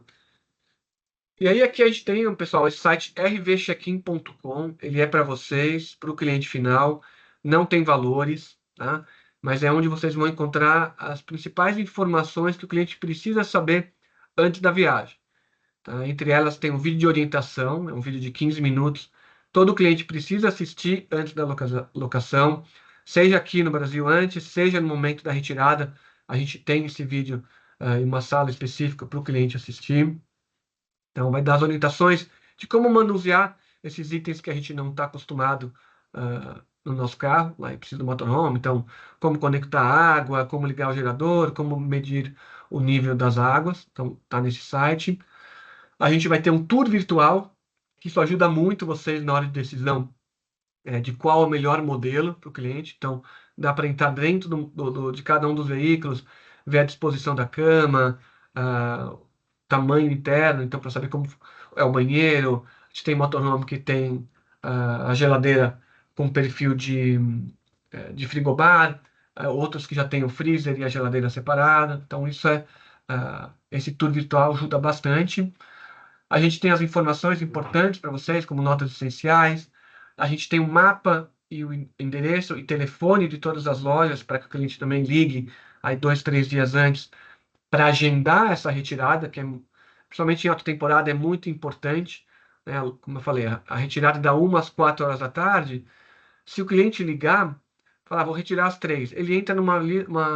E aí aqui a gente tem, pessoal, esse site rvcheckin.com, ele é para vocês, para o cliente final, não tem valores, tá? Mas é onde vocês vão encontrar as principais informações que o cliente precisa saber antes da viagem. Tá? Entre elas tem um vídeo de orientação, é um vídeo de 15 minutos, todo cliente precisa assistir antes da locação, seja aqui no Brasil antes, seja no momento da retirada, a gente tem esse vídeo em uma sala específica para o cliente assistir. Então, vai dar as orientações de como manusear esses itens que a gente não está acostumado no nosso carro, lá precisa do motorhome. Então, como conectar a água, como ligar o gerador, como medir o nível das águas. Então, está nesse site. A gente vai ter um tour virtual, que isso ajuda muito vocês na hora de decisão de qual é o melhor modelo para o cliente. Então, dá para entrar dentro de cada um dos veículos, ver a disposição da cama, tamanho interno, então para saber como é o banheiro. A gente tem motorhome que tem a geladeira com perfil de frigobar, outros que já tem o freezer e a geladeira separada. Então esse tour virtual ajuda bastante. A gente tem as informações importantes para vocês, como notas essenciais. A gente tem o mapa e o endereço e telefone de todas as lojas para que o cliente também ligue aí 2, 3 dias antes para agendar essa retirada, que principalmente em alta temporada é muito importante, né? Como eu falei, a retirada da 1 às 4 horas da tarde. Se o cliente ligar, falar, vou retirar às 3, ele entra numa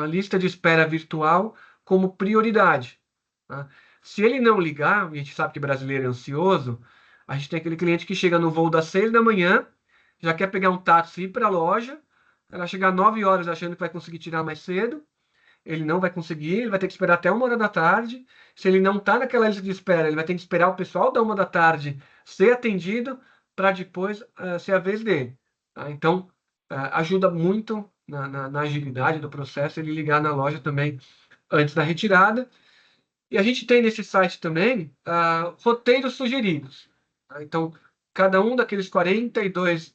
lista de espera virtual como prioridade. Tá? Se ele não ligar, e a gente sabe que brasileiro é ansioso, a gente tem aquele cliente que chega no voo das 6 da manhã, já quer pegar um táxi e ir para a loja, ela chegar às 9 horas achando que vai conseguir tirar mais cedo, ele não vai conseguir, ele vai ter que esperar até 1 hora da tarde. Se ele não está naquela lista de espera, ele vai ter que esperar o pessoal da 1 da tarde ser atendido para depois ser a vez dele. Tá? Então, ajuda muito na agilidade do processo ele ligar na loja também antes da retirada. E a gente tem nesse site também roteiros sugeridos. Tá? Então, cada um daqueles 42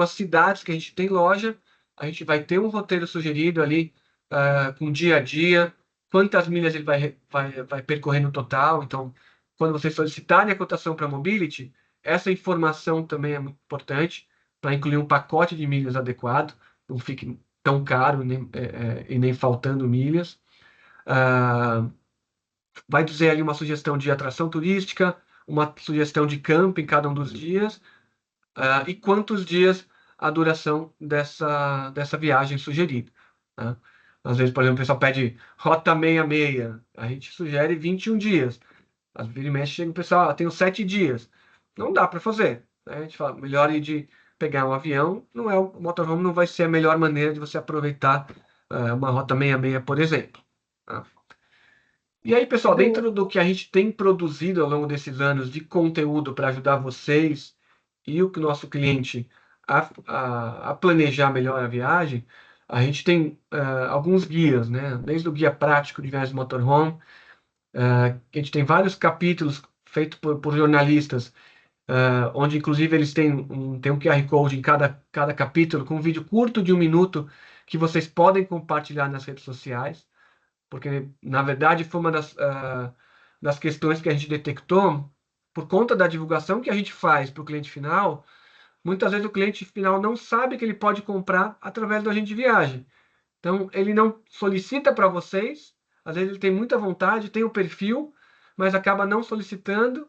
cidades que a gente tem loja, a gente vai ter um roteiro sugerido ali com dia a dia, quantas milhas ele vai percorrer no total. Então, quando vocês solicitarem a cotação para Mobility, essa informação também é muito importante para incluir um pacote de milhas adequado, não fique tão caro e nem faltando milhas. Vai dizer ali uma sugestão de atração turística, uma sugestão de camping em cada um dos dias, e quantos dias a duração dessa viagem sugerida. Tá? Às vezes, por exemplo, o pessoal pede rota 66, a gente sugere 21 dias. Às vezes mexe, chega o pessoal, tenho 7 dias. Não dá para fazer. Né? A gente fala, melhor ir de pegar um avião, o motorhome não vai ser a melhor maneira de você aproveitar uma rota 66, por exemplo. Tá? E aí, pessoal, dentro do que a gente tem produzido ao longo desses anos de conteúdo para ajudar vocês e o nosso cliente a planejar melhor a viagem, a gente tem alguns guias, né? Desde o guia prático de viagens motorhome, que a gente tem vários capítulos feitos por jornalistas, onde inclusive eles têm um QR Code em cada capítulo, com um vídeo curto de 1 minuto que vocês podem compartilhar nas redes sociais. Porque, na verdade, foi uma das questões que a gente detectou, por conta da divulgação que a gente faz para o cliente final, muitas vezes o cliente final não sabe que ele pode comprar através do agente de viagem. Então, ele não solicita para vocês, às vezes ele tem muita vontade, tem o perfil, mas acaba não solicitando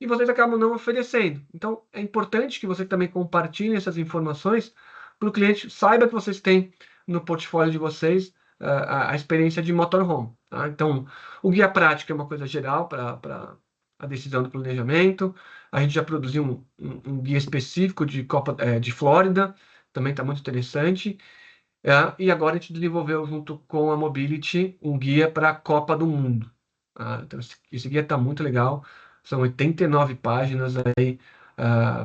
e vocês acabam não oferecendo. Então, é importante que vocês também compartilhem essas informações para o cliente saiba que vocês têm no portfólio de vocês a experiência de motorhome. Tá? Então, o guia prático é uma coisa geral para a decisão do planejamento. A gente já produziu um guia específico de Flórida, também está muito interessante. E agora a gente desenvolveu, junto com a Mobility, um guia para a Copa do Mundo. Tá? Então, esse guia está muito legal. São 89 páginas aí,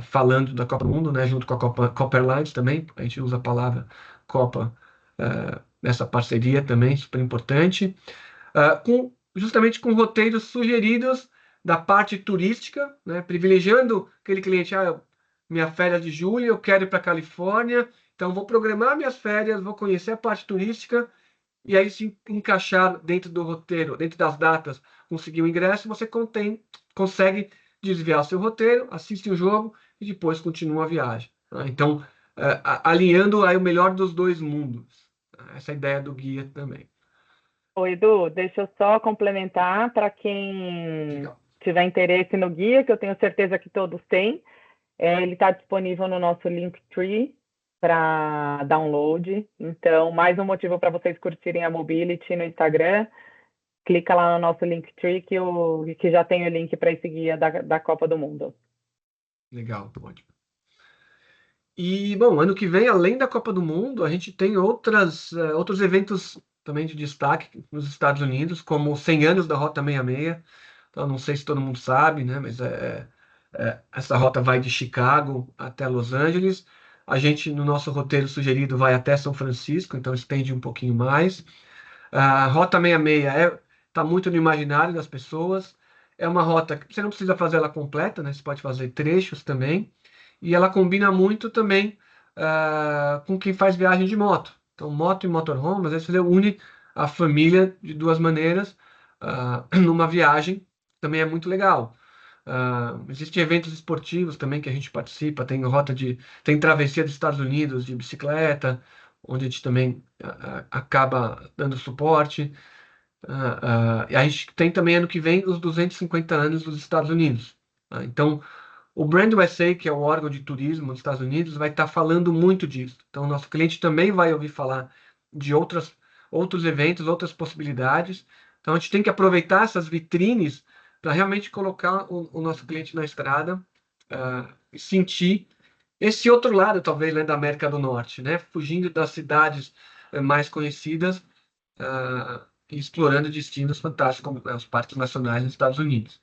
falando da Copa do Mundo, né, junto com a Copa Airlines também. A gente usa a palavra Copa nessa parceria também, super importante, justamente com roteiros sugeridos da parte turística, né, privilegiando aquele cliente, minha férias de julho, eu quero ir para a Califórnia, então vou programar minhas férias, vou conhecer a parte turística, e aí se encaixar dentro do roteiro, dentro das datas, conseguir o ingresso, você consegue desviar o seu roteiro, assiste o jogo e depois continua a viagem. Tá? Então, alinhando aí o melhor dos dois mundos. Essa é a ideia do guia também. Ô, Edu, deixa eu só complementar para quem tiver interesse no guia, que eu tenho certeza que todos têm. Ele está disponível no nosso Linktree para download. Então, mais um motivo para vocês curtirem a Mobility no Instagram. Clica lá no nosso Linktree que já tem o link para esse guia da Copa do Mundo. Legal, ótimo. E, bom, ano que vem, além da Copa do Mundo, a gente tem outros eventos também de destaque nos Estados Unidos, como os 100 anos da Rota 66. Então, não sei se todo mundo sabe, né, mas essa rota vai de Chicago até Los Angeles. A gente, no nosso roteiro sugerido, vai até São Francisco, então estende um pouquinho mais. A Rota 66 está muito no imaginário das pessoas. É uma rota que você não precisa fazer ela completa, né? Você pode fazer trechos também. E ela combina muito também com quem faz viagem de moto. Então, moto e motorhome, às vezes você une a família de duas maneiras numa viagem, também é muito legal. Existem eventos esportivos também que a gente participa, tem travessia dos Estados Unidos de bicicleta, onde a gente também acaba dando suporte. E a gente tem também ano que vem os 250 anos dos Estados Unidos. Então, o Brand USA, que é o órgão de turismo dos Estados Unidos, vai estar falando muito disso. Então, nosso cliente também vai ouvir falar de outros eventos, outras possibilidades, Então, a gente tem que aproveitar essas vitrines para realmente colocar o nosso cliente na estrada e sentir esse outro lado, talvez, né, da América do Norte, né? Fugindo das cidades mais conhecidas e explorando destinos fantásticos, como os parques nacionais nos Estados Unidos.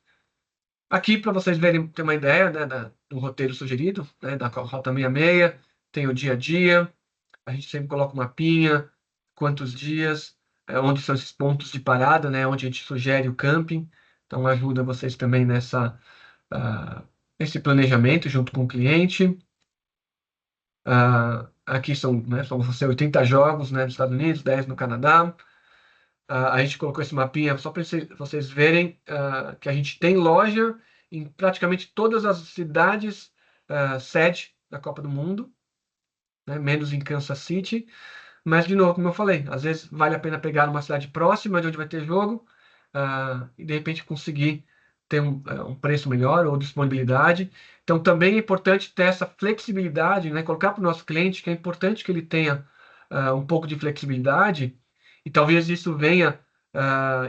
Aqui, para vocês verem, ter uma ideia, né, do roteiro sugerido, né, da Rota 66, tem o dia a dia, a gente sempre coloca uma mapinha, quantos dias, onde são esses pontos de parada, né, onde a gente sugere o camping. Então, ajuda vocês também nesse planejamento junto com o cliente. Aqui são 80 jogos, né, nos Estados Unidos, 10 no Canadá. A gente colocou esse mapinha só para vocês verem que a gente tem loja em praticamente todas as cidades sede da Copa do Mundo, né, menos em Kansas City. Mas, de novo, como eu falei, às vezes vale a pena pegar uma cidade próxima de onde vai ter jogo e, de repente, conseguir ter um preço melhor ou disponibilidade. Então, também é importante ter essa flexibilidade, né? Colocar para o nosso cliente que é importante que ele tenha um pouco de flexibilidade e talvez isso venha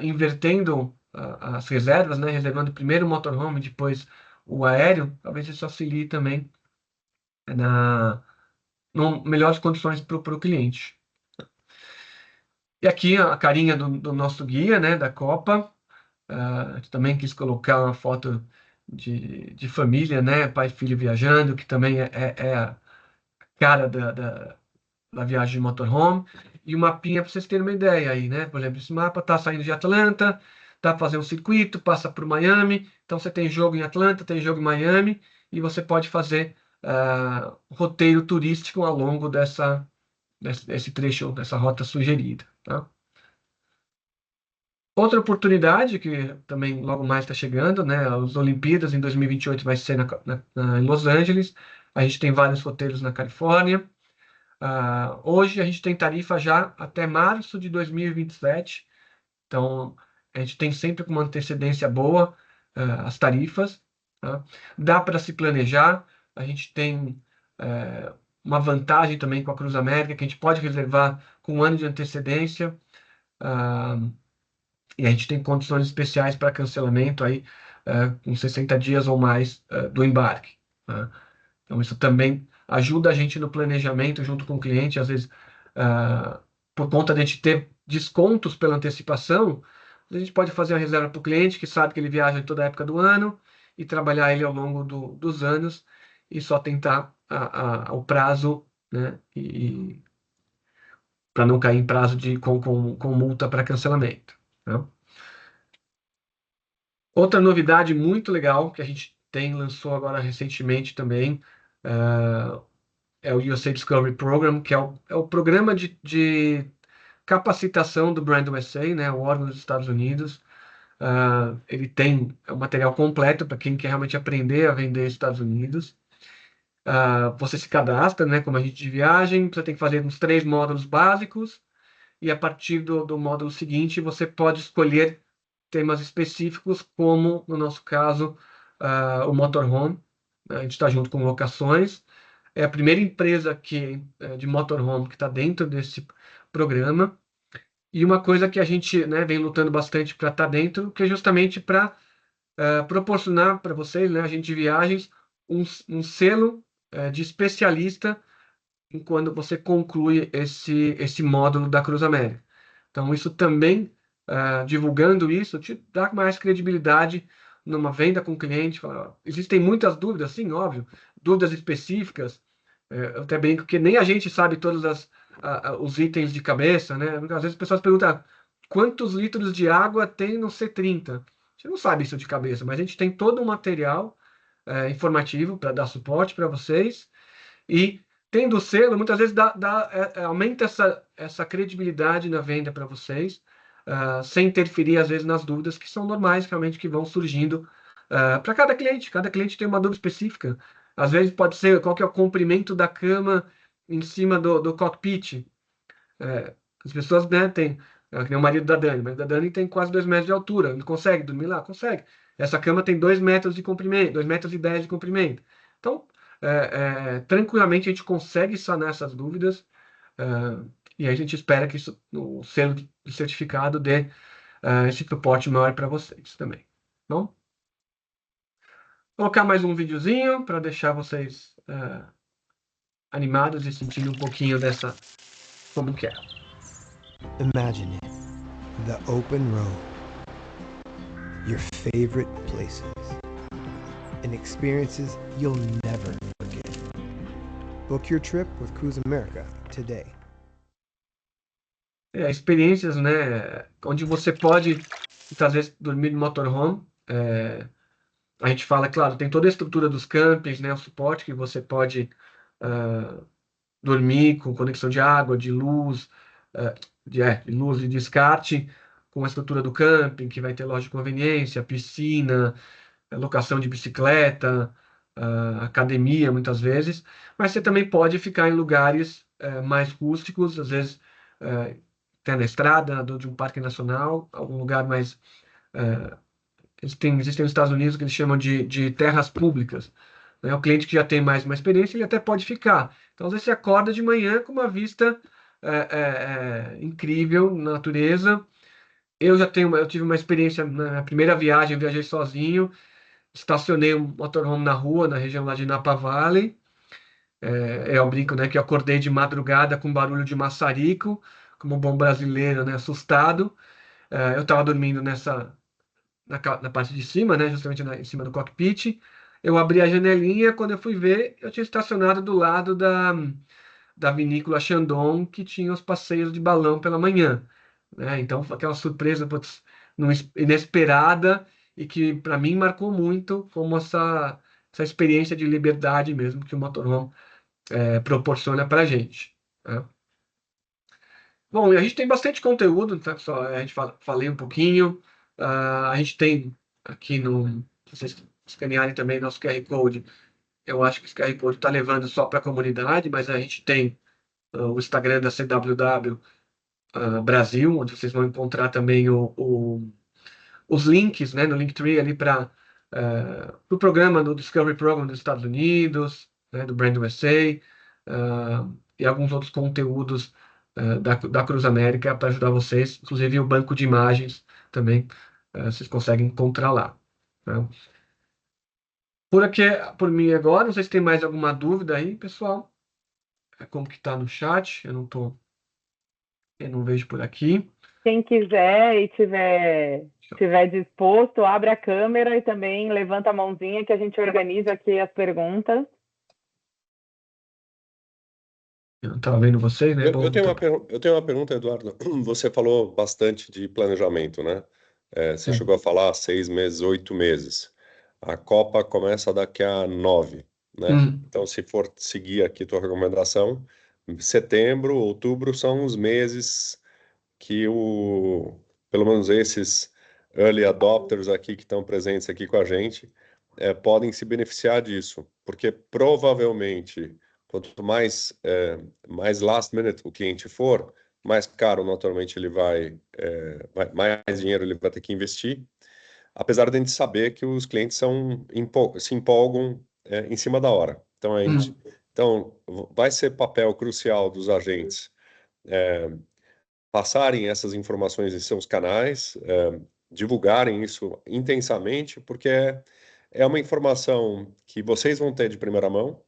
invertendo as reservas, né? Reservando primeiro o motorhome, depois o aéreo. Talvez isso auxilie também melhores condições para o cliente. E aqui a carinha do nosso guia, né, da Copa. Também quis colocar uma foto de família, né, pai e filho viajando, que também é a cara da viagem de motorhome. E um mapinha para vocês terem uma ideia aí, né? Por exemplo, esse mapa está saindo de Atlanta, está fazendo um circuito, passa por Miami. Então você tem jogo em Atlanta, tem jogo em Miami, e você pode fazer roteiro turístico ao longo desse trecho, dessa rota sugerida. Tá? Outra oportunidade que também logo mais está chegando, né? As Olimpíadas em 2028 vai ser em Los Angeles. A gente tem vários roteiros na Califórnia. Hoje a gente tem tarifa já até março de 2027. Então a gente tem sempre com uma antecedência boa as tarifas. Tá? Dá para se planejar. A gente tem uma vantagem também com a Cruz América, que a gente pode reservar com um ano de antecedência. E a gente tem condições especiais para cancelamento aí, com 60 dias ou mais do embarque. Tá? Então, isso também ajuda a gente no planejamento junto com o cliente. Às vezes, por conta de a gente ter descontos pela antecipação, a gente pode fazer a reserva para o cliente, que sabe que ele viaja em toda a época do ano, e trabalhar ele ao longo dos anos, e só tentar o prazo, né, para não cair em prazo com multa para cancelamento. Né? Outra novidade muito legal que a gente lançou agora recentemente também é o USA Discovery Program, que é o programa de capacitação do Brand USA, né, o órgão dos Estados Unidos. Ele tem o material completo para quem quer realmente aprender a vender nos Estados Unidos. Você se cadastra, né, como agente de viagem, você tem que fazer uns 3 módulos básicos, e a partir do módulo seguinte você pode escolher temas específicos, como no nosso caso o motorhome. A gente está junto com locações. É a primeira empresa de motorhome que está dentro desse programa. E uma coisa que a gente, né, vem lutando bastante para estar dentro, que é justamente para proporcionar para vocês, né, agente de viagens, um selo de especialista quando você conclui esse módulo da Cruz América. Então, isso também, divulgando isso, te dá mais credibilidade numa venda com o cliente. Existem muitas dúvidas, sim, óbvio, dúvidas específicas. Eu até brinco que nem a gente sabe todos os itens de cabeça, né? Às vezes as pessoas perguntam quantos litros de água tem no C30. A gente não sabe isso de cabeça, mas a gente tem todo um material informativo para dar suporte para vocês. E tendo o selo, muitas vezes aumenta essa credibilidade na venda para vocês, sem interferir, às vezes, nas dúvidas que são normais, realmente, que vão surgindo para cada cliente. Cada cliente tem uma dúvida específica. Às vezes pode ser qual que é o comprimento da cama em cima do cockpit. As pessoas, né, tem, que nem o marido da Dani, mas da Dani tem quase 2 metros de altura. Não consegue dormir lá? Consegue. Essa cama tem 2 metros de comprimento, 2,10 metros de comprimento. Então, tranquilamente a gente consegue sanar essas dúvidas e a gente espera que o selo de certificado dê esse suporte maior para vocês também. Bom, vou colocar mais um videozinho para deixar vocês animados e sentindo um pouquinho dessa como que é. Imagine it, the open road, your favorite places, and experiences you'll never forget. Book your trip with Cruise America today. Experiências, né, onde você pode, muitas vezes, dormir no motorhome. A gente fala, claro, tem toda a estrutura dos campings, né, o suporte que você pode dormir com conexão de água, de luz, de luz e descarte, com a estrutura do camping, que vai ter loja de conveniência, piscina, locação de bicicleta, academia, muitas vezes, mas você também pode ficar em lugares mais rústicos, às vezes até na estrada, de um parque nacional, algum lugar mais... existem nos Estados Unidos o que eles chamam de terras públicas. Né? O cliente que já tem mais uma experiência, ele até pode ficar. Então, às vezes, você acorda de manhã com uma vista incrível na natureza. Eu tive uma experiência, na minha primeira viagem, eu viajei sozinho, estacionei um motorhome na rua, na região lá de Napa Valley. Eu brinco, né, que eu acordei de madrugada com barulho de maçarico, como um bom brasileiro, né, assustado. Eu estava dormindo na parte de cima, né, justamente em cima do cockpit. Eu abri a janelinha, quando eu fui ver, eu tinha estacionado do lado da vinícola Chandon, que tinha os passeios de balão pela manhã. Né? Então, foi aquela surpresa inesperada e que, para mim, marcou muito como essa experiência de liberdade mesmo que o motorhome proporciona para a gente. Né? Bom, a gente tem bastante conteúdo, tá? A gente falei um pouquinho. A gente tem aqui se vocês escanearem também nosso QR Code, eu acho que esse QR Code está levando só para a comunidade, mas a gente tem o Instagram da CWW Brasil, onde vocês vão encontrar também os links, né, no Linktree ali para o programa do Discovery Program dos Estados Unidos, né, do Brand USA, e alguns outros conteúdos da Cruz América para ajudar vocês, inclusive o banco de imagens também, vocês conseguem encontrar lá. Né? Por mim agora, não sei se tem mais alguma dúvida aí, pessoal. Como que está no chat? Eu não vejo por aqui. Quem quiser e tiver disposto, abre a câmera e também levanta a mãozinha que a gente organiza aqui as perguntas. Eu não estava vendo vocês, né? Eu tenho uma pergunta, Eduardo. Você falou bastante de planejamento, né? Você chegou a falar 6 meses, 8 meses. A Copa começa daqui a 9, né? Então, se for seguir aqui tua recomendação, setembro, outubro são os meses que pelo menos esses early adopters aqui que estão presentes aqui com a gente podem se beneficiar disso, porque provavelmente quanto mais last minute o cliente for, mais caro naturalmente ele mais dinheiro ele vai ter que investir, apesar de a gente saber que os clientes se empolgam em cima da hora. Então vai ser papel crucial dos agentes passarem essas informações em seus canais, divulgarem isso intensamente, porque é uma informação que vocês vão ter de primeira mão.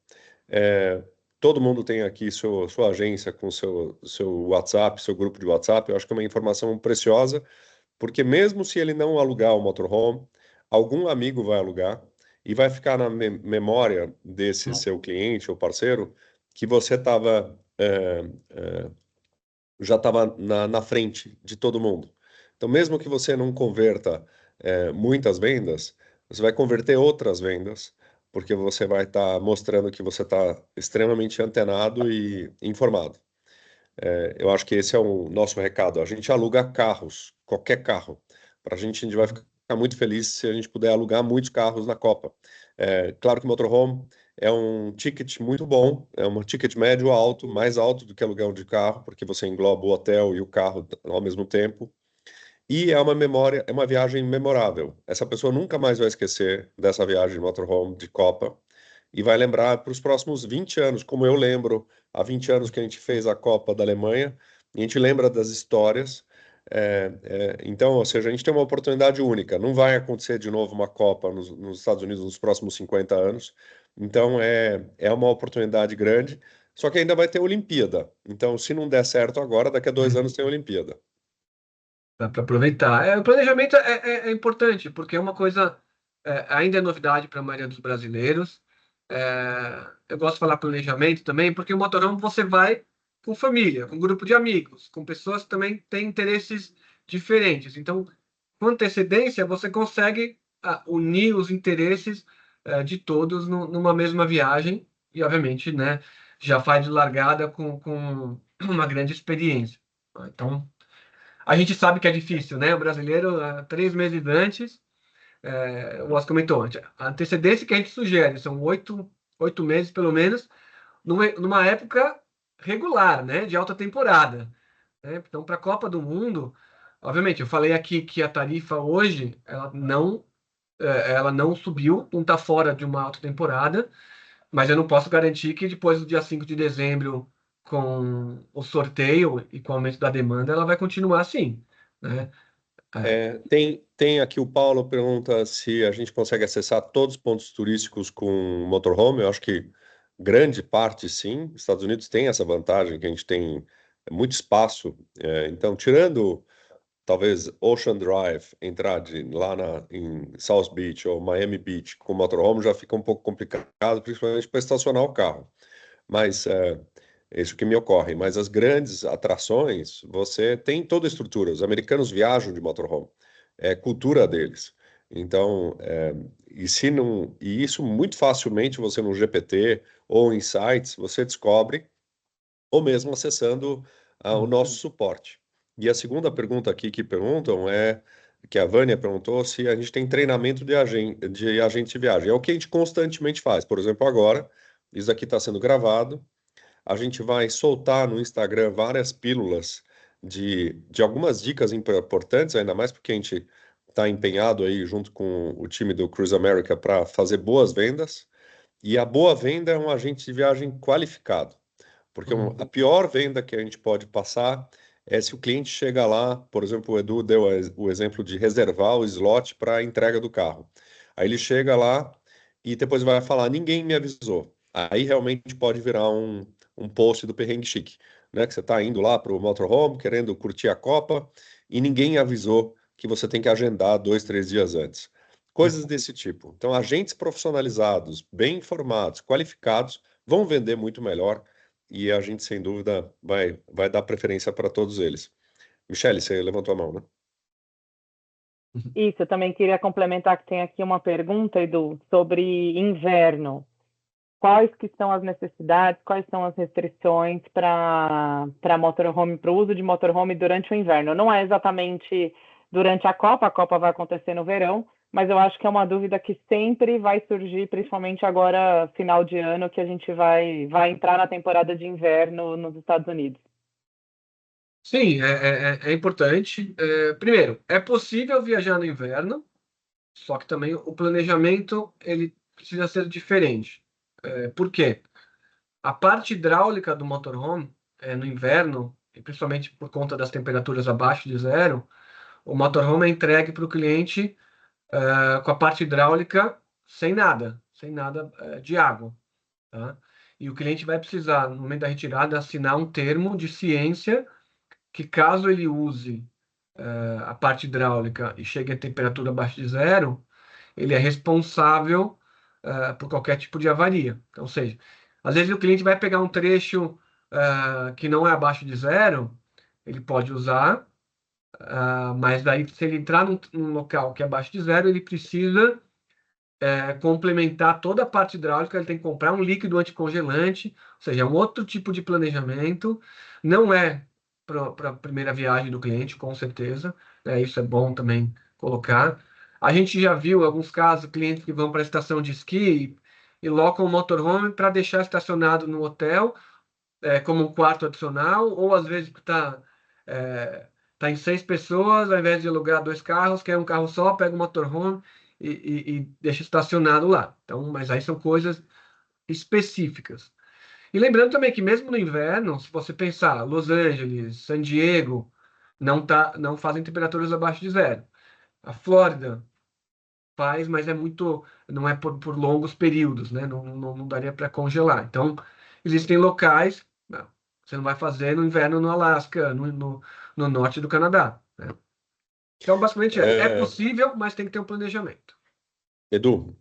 Todo mundo tem aqui sua agência com seu WhatsApp, seu grupo de WhatsApp. Eu acho que é uma informação preciosa, porque mesmo se ele não alugar o motorhome, algum amigo vai alugar e vai ficar na memória desse seu cliente ou parceiro que você já estava na frente de todo mundo. Então, mesmo que você não converta muitas vendas, você vai converter outras vendas, porque você vai estar mostrando que você está extremamente antenado e informado. Eu acho que esse é o nosso recado. A gente aluga carros, qualquer carro. Para a gente vai ficar muito feliz se a gente puder alugar muitos carros na Copa. Claro que o motorhome é um ticket muito bom, é um ticket médio alto, mais alto do que aluguel de carro, porque você engloba o hotel e o carro ao mesmo tempo. E é uma viagem memorável. Essa pessoa nunca mais vai esquecer dessa viagem de motorhome de Copa e vai lembrar para os próximos 20 anos, como eu lembro há 20 anos que a gente fez a Copa da Alemanha, e a gente lembra das histórias. Então, ou seja, a gente tem uma oportunidade única. Não vai acontecer de novo uma Copa nos Estados Unidos nos próximos 50 anos. Então, é uma oportunidade grande. Só que ainda vai ter Olimpíada. Então, se não der certo agora, daqui a 2 anos tem Olimpíada. Dá para aproveitar. O planejamento é importante, porque é uma coisa, ainda é novidade para a maioria dos brasileiros. Eu gosto de falar planejamento também, porque o motorhome você vai com família, com grupo de amigos, com pessoas que também têm interesses diferentes. Então, com antecedência, você consegue unir os interesses de todos numa mesma viagem e, obviamente, né, já faz de largada com uma grande experiência. Então, a gente sabe que é difícil, né? O brasileiro, 3 meses antes, o Oscar comentou antes, a antecedência que a gente sugere são 8 meses, pelo menos, numa época regular, né? De alta temporada. Né? Então, para a Copa do Mundo, obviamente, eu falei aqui que a tarifa hoje, ela não subiu, não está fora de uma alta temporada, mas eu não posso garantir que depois do dia 5 de dezembro, com o sorteio e com o aumento da demanda, ela vai continuar assim, né? Tem aqui o Paulo pergunta se a gente consegue acessar todos os pontos turísticos com motorhome. Eu acho que grande parte sim. Os Estados Unidos tem essa vantagem que a gente tem muito espaço. Então, tirando talvez Ocean Drive, entrar lá em South Beach ou Miami Beach com motorhome já fica um pouco complicado, principalmente para estacionar o carro. Mas isso que me ocorre. Mas as grandes atrações, você tem toda a estrutura. Os americanos viajam de motorhome. É cultura deles. Então, e isso muito facilmente você no GPT ou em sites, você descobre, ou mesmo acessando o nosso suporte. E a segunda pergunta aqui que perguntam que a Vânia perguntou se a gente tem treinamento de agente de viagem. É o que a gente constantemente faz. Por exemplo, agora, isso aqui está sendo gravado, a gente vai soltar no Instagram várias pílulas de algumas dicas importantes, ainda mais porque a gente está empenhado aí junto com o time do Cruise America para fazer boas vendas. E a boa venda é um agente de viagem qualificado. Porque a pior venda que a gente pode passar é se o cliente chega lá, por exemplo, o Edu deu o exemplo de reservar o slot para a entrega do carro. Aí ele chega lá e depois vai falar, ninguém me avisou. Aí realmente pode virar um post do Perrengue Chique, né? Que você está indo lá para o motorhome, querendo curtir a Copa, e ninguém avisou que você tem que agendar 2, 3 dias antes. Coisas desse tipo. Então, agentes profissionalizados, bem informados, qualificados, vão vender muito melhor e a gente, sem dúvida, vai dar preferência para todos eles. Michele, você levantou a mão, né? Isso, eu também queria complementar que tem aqui uma pergunta, Edu, sobre inverno. Quais que são as necessidades, quais são as restrições para motorhome, para o uso de motorhome durante o inverno? Não é exatamente durante a Copa vai acontecer no verão, mas eu acho que é uma dúvida que sempre vai surgir, principalmente agora, final de ano, que a gente vai entrar na temporada de inverno nos Estados Unidos. Sim, é importante. Primeiro, é possível viajar no inverno, só que também o planejamento ele precisa ser diferente. Por quê? A parte hidráulica do motorhome, no inverno, e principalmente por conta das temperaturas abaixo de zero, o motorhome é entregue para o cliente com a parte hidráulica sem nada de água. Tá? E o cliente vai precisar, no momento da retirada, assinar um termo de ciência que, caso ele use a parte hidráulica e chegue a temperatura abaixo de zero, ele é responsável por qualquer tipo de avaria. Então, ou seja, às vezes o cliente vai pegar um trecho que não é abaixo de zero, ele pode usar, mas daí, se ele entrar num local que é abaixo de zero, ele precisa complementar toda a parte hidráulica, ele tem que comprar um líquido anticongelante, ou seja, é um outro tipo de planejamento, não é para a primeira viagem do cliente, com certeza, isso é bom também colocar. A gente já viu alguns casos, clientes que vão para a estação de esqui e locam o motorhome para deixar estacionado no hotel, como um quarto adicional, ou às vezes está em 6 pessoas, ao invés de alugar 2 carros, quer um carro só, pega o motorhome e deixa estacionado lá. Então, mas aí são coisas específicas. E lembrando também que mesmo no inverno, se você pensar Los Angeles, San Diego, não fazem temperaturas abaixo de zero. A Flórida faz, mas não é por longos períodos, né? Não daria para congelar. Então, existem locais, você não vai fazer no inverno no Alasca, no norte do Canadá, né? Então, basicamente, é possível, mas tem que ter um planejamento. Edu,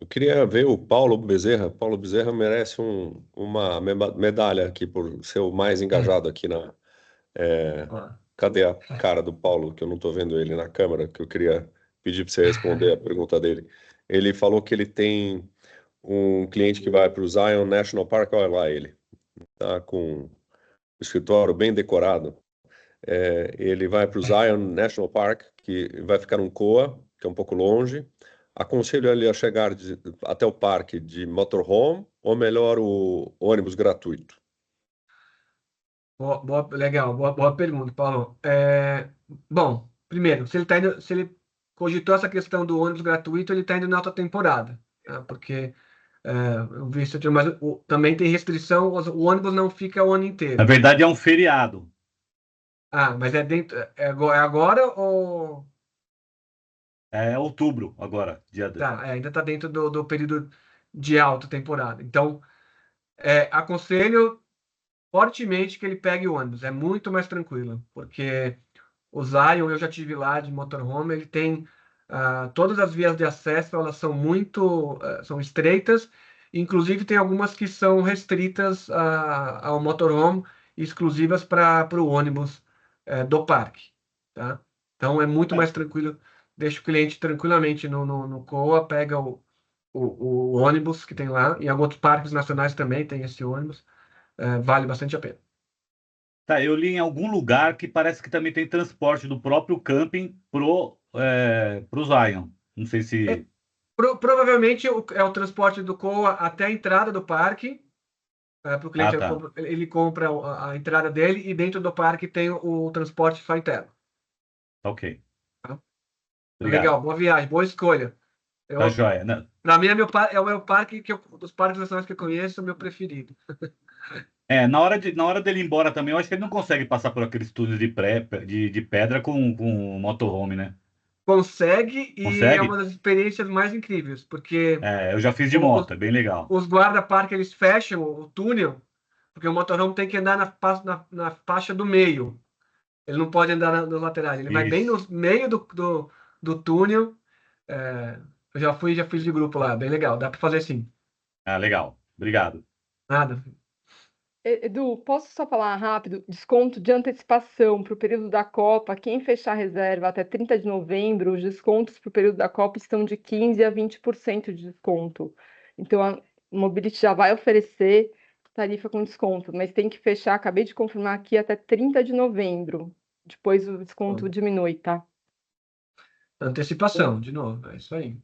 eu queria ver o Paulo Bezerra. Paulo Bezerra merece uma medalha aqui por ser o mais engajado aqui na. Cadê a cara do Paulo, que eu não estou vendo ele na câmera, que eu queria pedir para você responder a pergunta dele. Ele falou que ele tem um cliente que vai para o Zion National Park, olha lá ele, tá com o escritório bem decorado. Ele vai para o Zion National Park, que vai ficar num COA, que é um pouco longe. Aconselho ele a chegar até o parque de motorhome, ou melhor, o ônibus gratuito. Legal, boa pergunta, Paulo. Bom, primeiro, se ele cogitou essa questão do ônibus gratuito, ele está indo na alta temporada, tá? Porque eu vi isso, mas também tem restrição, o ônibus não fica o ano inteiro. Na verdade, é um feriado. Mas é agora ou... É outubro agora, Tá, ainda está dentro do período de alta temporada. Então, aconselho fortemente que ele pegue o ônibus. É muito mais tranquilo, porque o Zion, eu já tive lá de motorhome, ele tem todas as vias de acesso, elas são são estreitas, inclusive tem algumas que são restritas ao motorhome, exclusivas para o ônibus do parque, tá? Então é muito mais tranquilo, deixa o cliente tranquilamente no COA, pega o ônibus que tem lá, e alguns parques nacionais também tem esse ônibus, vale bastante a pena. Tá, eu li em algum lugar que parece que também tem transporte do próprio camping pro Zion. Não sei se... Provavelmente é o transporte do COA até a entrada do parque, para o cliente. tá. Ele compra a entrada dele e dentro do parque tem o transporte só interno. Ok. Tá? Obrigado. Legal, boa viagem, boa escolha. Tá joia. Para mim é o meu parque, dos parques nacionais que eu conheço, o meu preferido. Na hora dele ir embora também, eu acho que ele não consegue passar por aqueles túneis de pedra com motorhome, né? Consegue, e Consegue? é uma das experiências mais incríveis, porque Eu já fiz de moto, é bem legal. os guarda-parque, eles fecham o túnel, porque o motorhome tem que andar na faixa do meio. Ele não pode andar nas laterais. Ele vai bem no meio do túnel. Eu já fiz de grupo lá, bem legal. Dá para fazer sim. Legal. Obrigado. Nada. Edu, posso só falar rápido? Desconto de antecipação para o período da Copa. Quem fechar a reserva até 30 de novembro, os descontos para o período da Copa estão de 15% a 20% de desconto. Então, a Mobility já vai oferecer tarifa com desconto, mas tem que fechar, acabei de confirmar aqui, até 30 de novembro. Depois o desconto diminui, tá? Antecipação, de novo, é isso aí.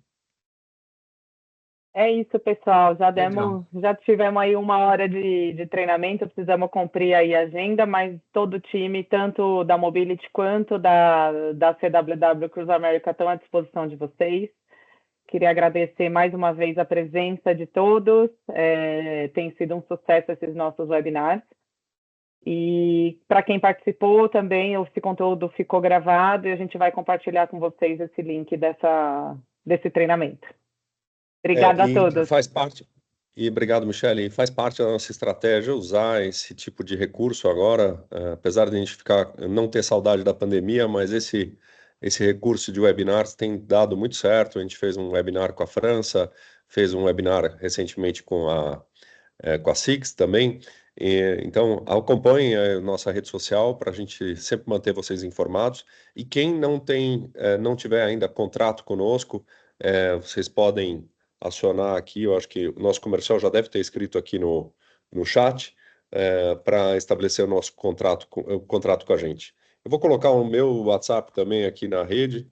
É isso, pessoal. Já Legal. tivemos aí 1 hora de treinamento, precisamos cumprir aí a agenda, mas todo o time, tanto da Mobility quanto da CWW Cruise America, estão à disposição de vocês. Queria agradecer mais uma vez a presença de todos. Tem sido um sucesso esses nossos webinars. E para quem participou também, esse conteúdo ficou gravado e a gente vai compartilhar com vocês esse link desse treinamento. Obrigada a todos. Faz parte, e obrigado, Michele. Faz parte da nossa estratégia usar esse tipo de recurso agora, apesar de a gente não ter saudade da pandemia, mas esse recurso de webinars tem dado muito certo. A gente fez um webinar com a França, fez um webinar recentemente com a SIX também. Então, acompanhem a nossa rede social para a gente sempre manter vocês informados. E quem não tiver ainda contrato conosco, vocês podem acionar aqui, eu acho que o nosso comercial já deve ter escrito aqui no chat, para estabelecer o nosso contrato com a gente. Eu vou colocar o meu WhatsApp também aqui na rede,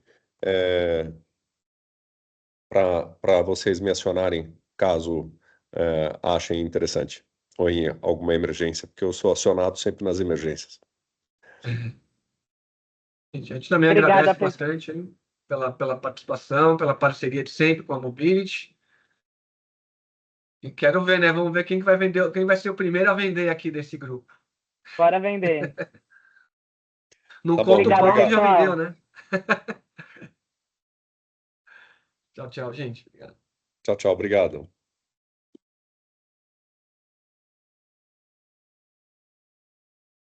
para vocês me acionarem caso achem interessante, ou em alguma emergência, porque eu sou acionado sempre nas emergências. A gente também agradece bastante, hein, pela participação, pela parceria de sempre com a Mobility. E quero ver, né? Vamos ver quem vai ser o primeiro a vender aqui desse grupo. Bora vender. Não Tá bom, conta o muito pão que obrigado. já vendeu, né? Tchau, tchau, gente. Obrigado. Tchau, tchau, obrigado.